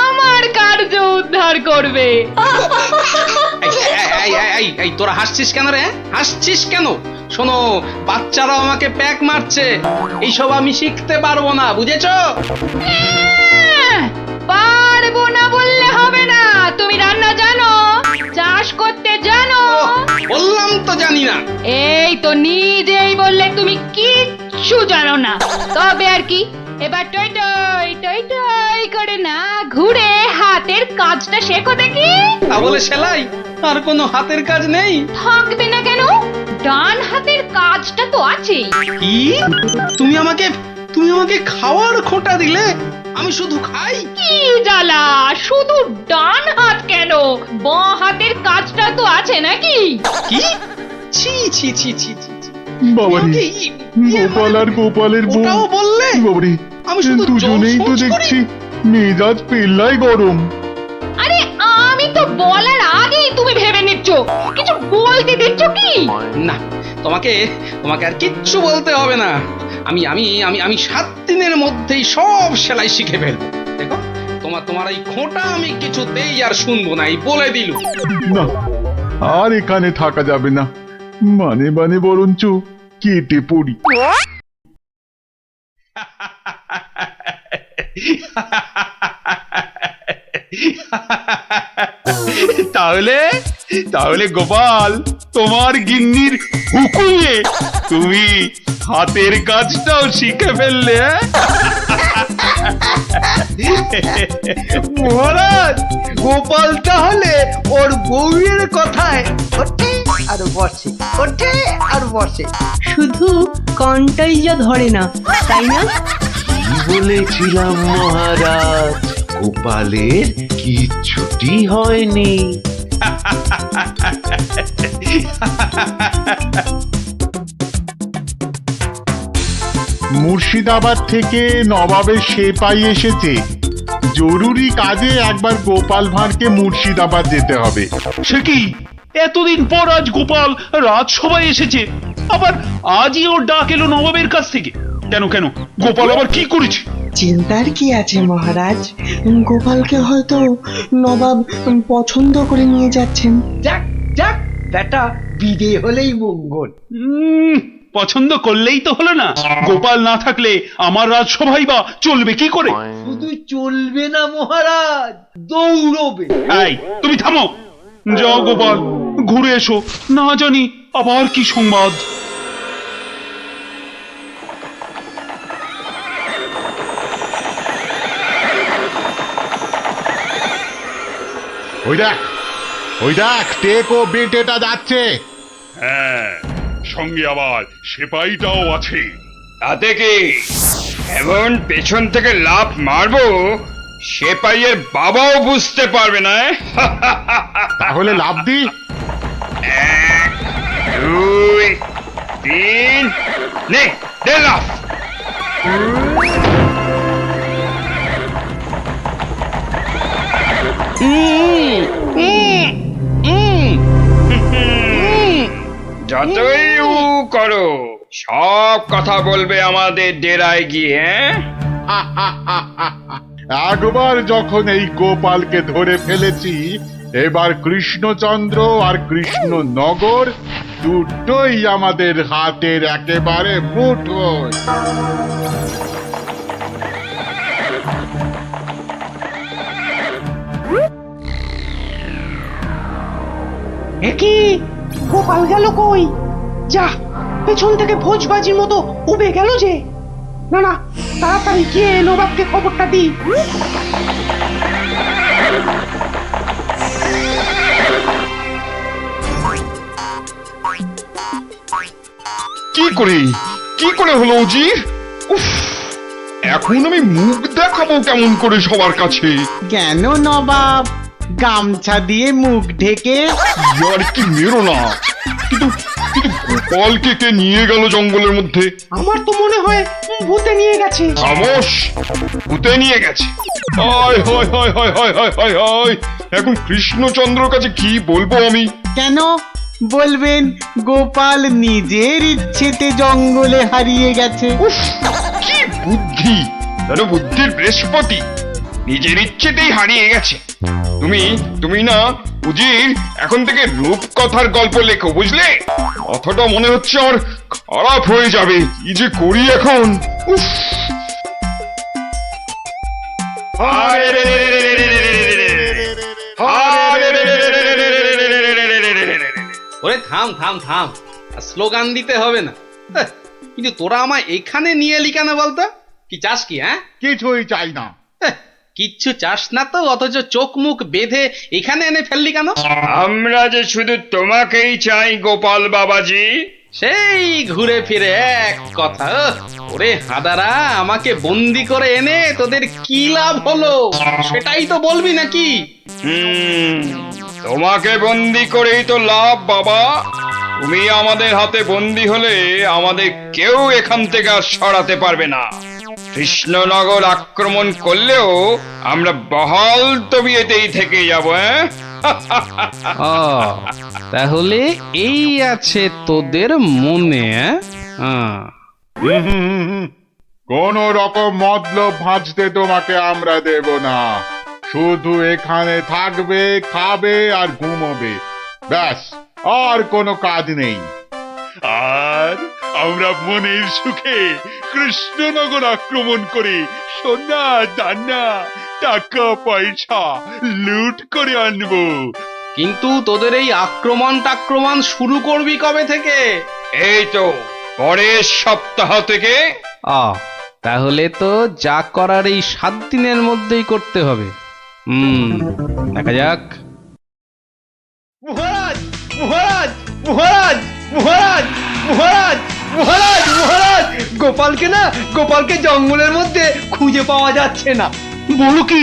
আমার কার্য উদ্ধার করবে। এই তোরা হাসছিস কেন রে? হাসছিস কেন? শোনো, বাচ্চারাও আমাকে প্যাক মারছে, এইসব আমি শিখতে পারবো না, বুঝেছো? পারবো না বললে হবে না। তুমি রান্না জানো, চাষ করতে জানো? বললাম তো জানি না। এই তো নিজেই বললে তুমি কিচ্ছু জানো না। তবে আর কি, এবার টই টই টই টই করে না ঘুরে হাতের কাজটা শেখো দেখি। তা বলে সেলাই? আর কোনো হাতের কাজ নেই? থাকবে না কেন, ডান হাতের কাজটা তো আছেই। কি? তুমি আমাকে খাওয়ার খোঁটা দিলে? আমি শুধু খাই? কি জ্বালা, শুধু ডান হাত কেন, বাঁ হাতের কাজটা তো আছে নাকি? কি? ছি ছি ছি ছি ছি। বাবারে, গোপাল আর গোপালের বউ। ওটাও বললে? বাবারে, আমি শুধু দুজনেই তো দেখছি মেজাজ পেল্লাই গরম। আরে আমি তো বলার আগেই তুমি ভেবে নিচ্ছ, কিছু বলতে দিচ্ছ কি? না, তোমাকে আর কিচ্ছু বলতে হবে না। আমি আমি আমি আমি 7 দিনের মধ্যেই সব সেলাই শিখে ফেলবো। দেখো, তোমার এই খোঁটা আমি কিছুতেই আর শুনবো না, এই বলে দিলু। না, আর এখানে থাকা যাবে না, মানে বরঞ্চ কেটে পড়ি। তাহলে গোপাল, তোমার গিন্নির হুকুমে তুমি হাতের কাজটাও শিখে ফেললে। মহারাজ, গোপাল তাহলে ওর বউয়ের কথায় আর বসে, ওঠে আর বসে। শুধু কনটাই যা ধরে না, তাই না? কি বলেছিলাম মহারাজ, গোপালের কিচ্ছুটি হয়নি। মুর্শিদাবাদ থেকে নবাবের সেপাই এসেছে, জরুরি কাজে একবার গোপাল ভাঁড়কে মুর্শিদাবাদ যেতে হবে। সে কি, এতদিন পর আজ গোপাল রাজসভায় এসেছে, আবার আজই ওর ডাক এলো নবাবের কাছ থেকে? কেন কেন, গোপাল আবার কি করেছে? চিন্তার কি আছে মহারাজ, গোপালকে হয়তো নবাব পছন্দ করে নিয়ে যাচ্ছেন। যাক যাক, বেটা বিদে হলেই মঙ্গল। পছন্দ করলেই তো হলো না, গোপাল না থাকলে আমার রাজসভাই বা চলবে কি করে? শুধু চলবে না মহারাজ, দৌড়বে। এই, তুমি থামো। যাও গোপাল, ঘুরে এসো, না জানি আবার কি সংবাদ। ওই দেখ টেকো বেটেটা যাচ্ছে। হ্যাঁ, সঙ্গে আবার সেপাইটাও আছে। তাতে কি, এমন পেছন থেকে লাফ মারবো সেপাইয়ের বাবাও বুঝতে পারবে না। তাহলে লাফ দি। 1 2 3, নে দে লাফ। যতই উ করো, সব কথা বলবে আমাদের ডেরায় গিয়ে। একবার যখন এই গোপালকে ধরে ফেলেছি, এবার কৃষ্ণচন্দ্র আর কৃষ্ণনগর দুটোই আমাদের হাতের একেবারে মুঠোয়। একি গোপাল গেল কই? যা, পেছন থেকে ভোজবাজির মতো উবে গেল যে। না না, তাড়াতাড়ি গিয়ে নবাবকে খবরটা দি। কি করে হলো উজির? উফ, এখন আমি মুখ দেখাবো কেমন করে সবার কাছে? কেন নবাব, গামছা দিয়ে মুখ ঢেকে? আর কি মেরো না। কিন্তু গোপালকে কে নিয়ে গেল জঙ্গলের মধ্যে? আমার তো মনে হয় ভূতে নিয়ে গেছে। খামোশ, ভূতে নিয়ে গেছে? হায় হায় হায় হায় হায় হায় হায় হায়, এখন কৃষ্ণচন্দ্রর কাছে কি বলবো আমি? কেন বলবেন গোপাল নিজের ইচ্ছেতে জঙ্গলে হারিয়ে গেছে? কি বুদ্ধি, যেন বুদ্ধির বৃহস্পতি, নিজের ইচ্ছেতেই হারিয়ে গেছে। তুমি না উজির, এখন থেকে রূপকথার গল্প লেখো, বুঝলে? কথাটা মনে হচ্ছে আমার খারাপ হয়ে যাবে। কি যে করি এখন। উফ, ওরে থাম থাম থাম, স্লোগান দিতে হবে না। কিন্তু তোরা আমায় এখানে নিয়ে এলি কেন বলতো? কি চাস কি? হ্যাঁ, কিছুই চাই না। কিচ্ছু চাস না তো, অথচ চোখ মুখ বেঁধে এখানে এনে ফেললি কেন? আমরা যে শুধু তোমাকেই চাই গোপাল বাবাজি। সেই ঘুরে ফিরে এক কথা। ওরে হাদারা, আমাকে বন্দি করে এনে তোদের কি লাভ হলো সেটাই তো বলবি নাকি? তোমাকে বন্দি করেই তো লাভ বাবা। তুমি আমাদের হাতে বন্দি হলে আমাদের কেউ এখান থেকে আর সরাতে পারবে না। কৃষ্ণনগর আক্রমণ করলেও আমরা বহাল তবিয়েতেই থেকে যাব। তাহলে এই আছে তোদের মনে? কোন রকম মতলব ভাঁজতে তোমাকে আমরা দেব না। শুধু এখানে থাকবে, খাবে আর ঘুমোবে, ব্যাস, আর কোনো কাজ নেই। আর আমরা মনের সুখে কৃষ্ণনগর আক্রমণ করে সোনা দানা টাকা পয়সা লুট করে আনবো। কিন্তু তোদের এই আক্রমণ শুরু করবি কবে থেকে? এই তো পরের সপ্তাহ থেকে। তাহলে তো যা করার এই 7 দিনের মধ্যেই করতে হবে। দেখা যাক। মহারাজ, মহারাজ, মহারাজ মহারাজ মহারাজ মহারাজ মহারাজ গোপালকে জঙ্গলের মধ্যে খুঁজে পাওয়া যাচ্ছে না। বলো কি?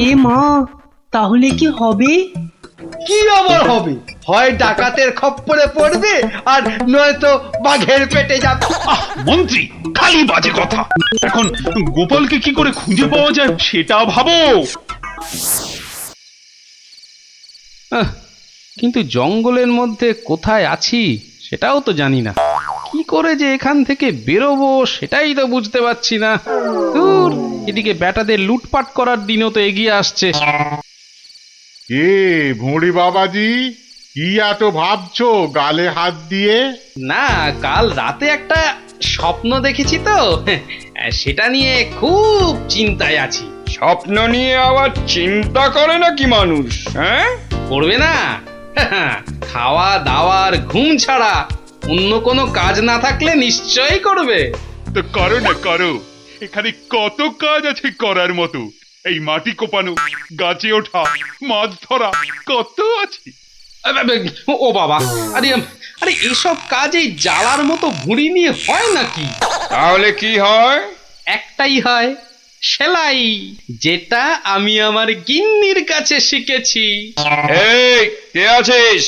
এ মা, তাহলে কি হবে? কি আবার হবে? হয় ডাকাতের খপ্পরে পড়বে আর নয়তো বাঘের পেটে যাবে। মন্ত্রী, খালি বাজে কথা। এখন গোপালকে কি করে খুঁজে পাওয়া যায় সেটা ভাবো। কিন্তু জঙ্গলের মধ্যে কোথায় আছি সেটাও তো জানি না। কি করে যে এখান থেকে বেরোবো সেটাই তো বুঝতে পারছি না। দূর, এদিকে ব্যাটাদের লুটপাট করার দিনও তো এগিয়ে আসছে। কে ভুঁড়ি বাবাজি, কি এত ভাবছো গালে হাত দিয়ে? না, কাল রাতে একটা স্বপ্ন দেখেছি তো, সেটা নিয়ে খুব চিন্তায় আছি। স্বপ্ন নিয়ে আবার চিন্তা করে নাকি মানুষ? হ্যাঁ, করবে না? খাওয়া দাওয়ার ঘুম ছাড়া অন্য কোনো কাজ না থাকলে নিশ্চয়ই করবে। তো করো না, করো। এখানে কত কাজ আছে করার মতো। এই মাটি কোপানো, গাছে ওঠা, মাছ ধরা, কত আছে। ও বাবা, আরে আরে এসব কাজ এই জ্বালার মতো ভুঁড়ি নিয়ে হয় নাকি? তাহলে কি হয়? একটাই হয়, সেলাই, যেটা আমি আমার গিন্নির কাছে শিখেছি। এই, কে আছিস?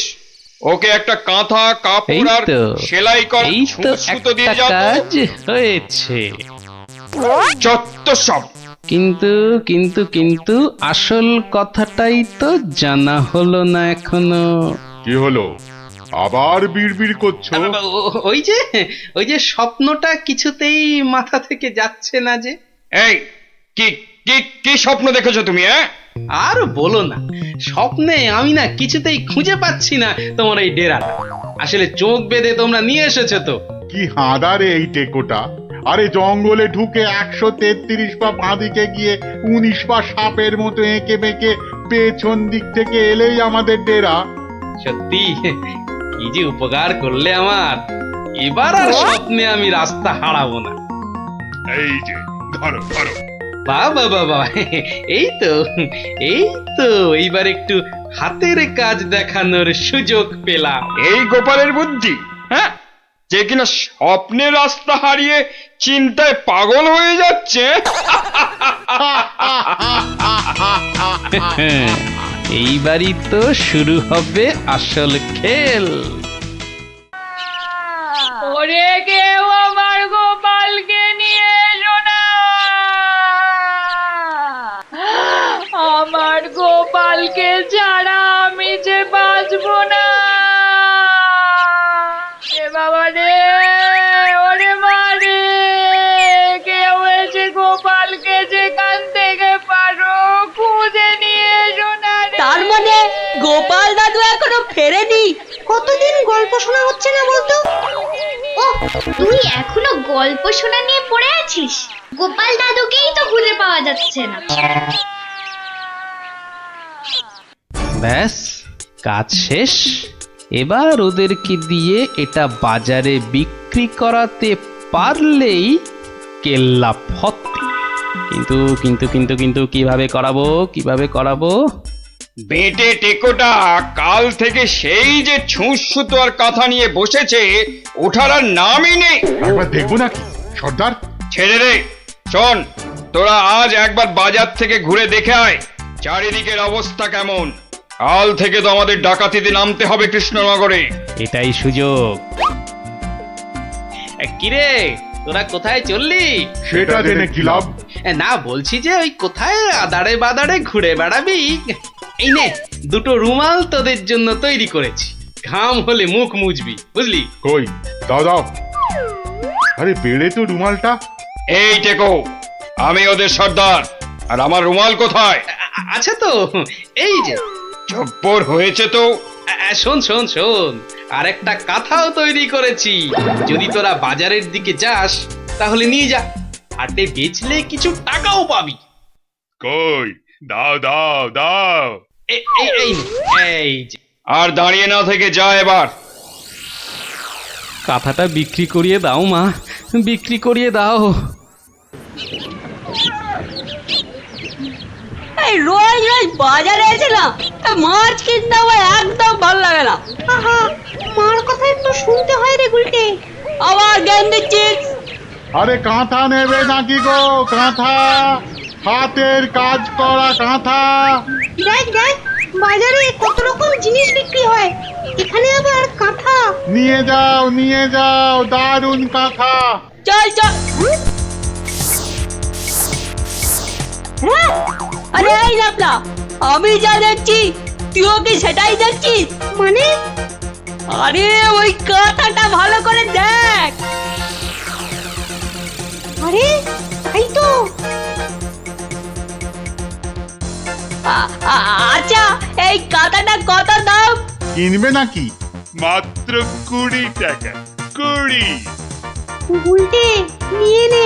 ওকে একটা কাঁথা কাপড় আর সেলাই কর, সুতো দিয়ে যাও। কাজ হয়েছে। যত সব। কিন্তু কিন্তু কিন্তু আসল কথাটাই তো জানা হলো না এখনো। কি হলো? আবার বিড়বিড় করছো? ওই যে স্বপ্নটা কিছুতেই মাথা থেকে যাচ্ছে না যে। এই, কি কি কি স্বপ্ন দেখেছো তুমি? আর বলো না, স্বপ্নে আমি না কিছুতেই খুঁজে পাচ্ছি না তোমার এই ডেরাটা। আসলে চোখ বেঁধে তোমরা নিয়ে এসেছো তো। কি হাঁদারে এই টেকোটা! আরে জঙ্গলে ঢুকে 133 পা বাঁদিকে গিয়ে 19 পা সাপের মতো এঁকে বেঁকে পেছন দিক থেকে এলেই আমাদের ডেরা। সত্যি কি যে উপকার করলে আমার। এবার আর স্বপ্নে আমি রাস্তা হারাবো না। এই যে ধরো ধরো। বাবা বাবা, এই তো এইবার একটু হাতের কাজ দেখানোর সুযোগ পেলাম। এই গোপালের বুদ্ধি, হ্যাঁ, যে কিনা স্বপ্নে রাস্তা হারিয়ে চিন্তায় পাগল হয়ে যাচ্ছে। এইবারই তো শুরু হবে আসল খেল। ওরে কেউ আমার গোপালকে নিয়ে এসো না, আমার গোপালকে ছাড়া আমি যে বাঁচবো না। এ বাবা রে, ওরে মা রে, কেউ এসে গোপালকে যেখান থেকে পারো খুঁজে নিয়ে এসো না রে। তার মানে গোপাল দাদু এখনো ফেরেনি? কতদিন গল্প শোনা হচ্ছে না বলতো? ও, তুই এখনো গল্প শোনা নিয়ে পড়ে আছিস? গোপাল দাদুকেই তো খুঁজে পাওয়া যাচ্ছে না। ব্যাস, কাজ শেষ। এবার ওদেরকে দিয়ে এটা বাজারে বিক্রি করাতে পারলেই কেল্লা ফতে। কিন্তু কিন্তু কিন্তু কিন্তু কিভাবে করাবো? বেটে টেকোটা কাল থেকে সেই যে ছুঁচ সুতো আর কাঁথা নিয়ে বসেছে, ওঠার আর নামই নেই। একবার দেখবো নাকি সর্দার? ছেড়ে রে। শোন, তোরা আজ একবার বাজার থেকে ঘুরে দেখে আয় চারিদিকের অবস্থা কেমন। কাল থেকে তো আমাদের ডাকাতিতে নামতে হবে কৃষ্ণনগরে। এটাই সুযোগ। কিরে, তোরা কোথায় চললি? সেটা জেনে কি লাভ? না, বলছি যে ওই কোথায় আদারে বাদারে ঘুরে বেড়াবি। এই নে, দুটো রুমাল তোদের জন্য তৈরি করেছি। ঘাম হলে মুখ মুছবি, বুঝলি? কই দাও দাও। আরে বেড়ে তো রুমালটা। এই টেকো, আমি ওদের সর্দার, আর আমার রুমাল কোথায়? আচ্ছা তো, এই যে। জব্বর হয়েছে তো। শোন, আর একটা কাঁথাও তৈরি করেছি। যদি তোরা বাজারের দিকে যাস তাহলে নিয়ে যা, হাটে বেচলে কিছু টাকাও পাবি। কই দাও দাও দাও। এই যে। আর দাঁড়িয়ে না থেকে যা এবার। কাঁথাটা বিক্রি করিয়ে দাও মা, বিক্রি করিয়ে দাও। এই রোজ রোজ বাজারে এসে না মাছ কিনতে আমার একদম ভালো লাগে না। আহা, মার কথা একটু শুনতে হয় রে গুলটে। আবার জ্ঞান দিচ্ছিস? আরে কাঁথা নেবে নাকি গো? কাঁথা, হাতের কাজ করা কাঁথা। দেখ দেখ, বাজারে কত রকম জিনিস বিক্রি হয়, এখানে আবার কাঁথা। নিয়ে যাও দারুণ কাঁথা। চল চল। হ্যাঁ, আরে এই ন্যাপলা, আমি যা দেখছি তুইও কি সেটাই দেখছিস? মানে? আরে ওই কাঁথাটা ভালো করে দেখ। আরে তাই তো। আচ্ছা, এই কাঁথাটা কত দাম? কিনবে নাকি? মাত্র 20 টাকা। 20। গুলটে নিয়ে নে।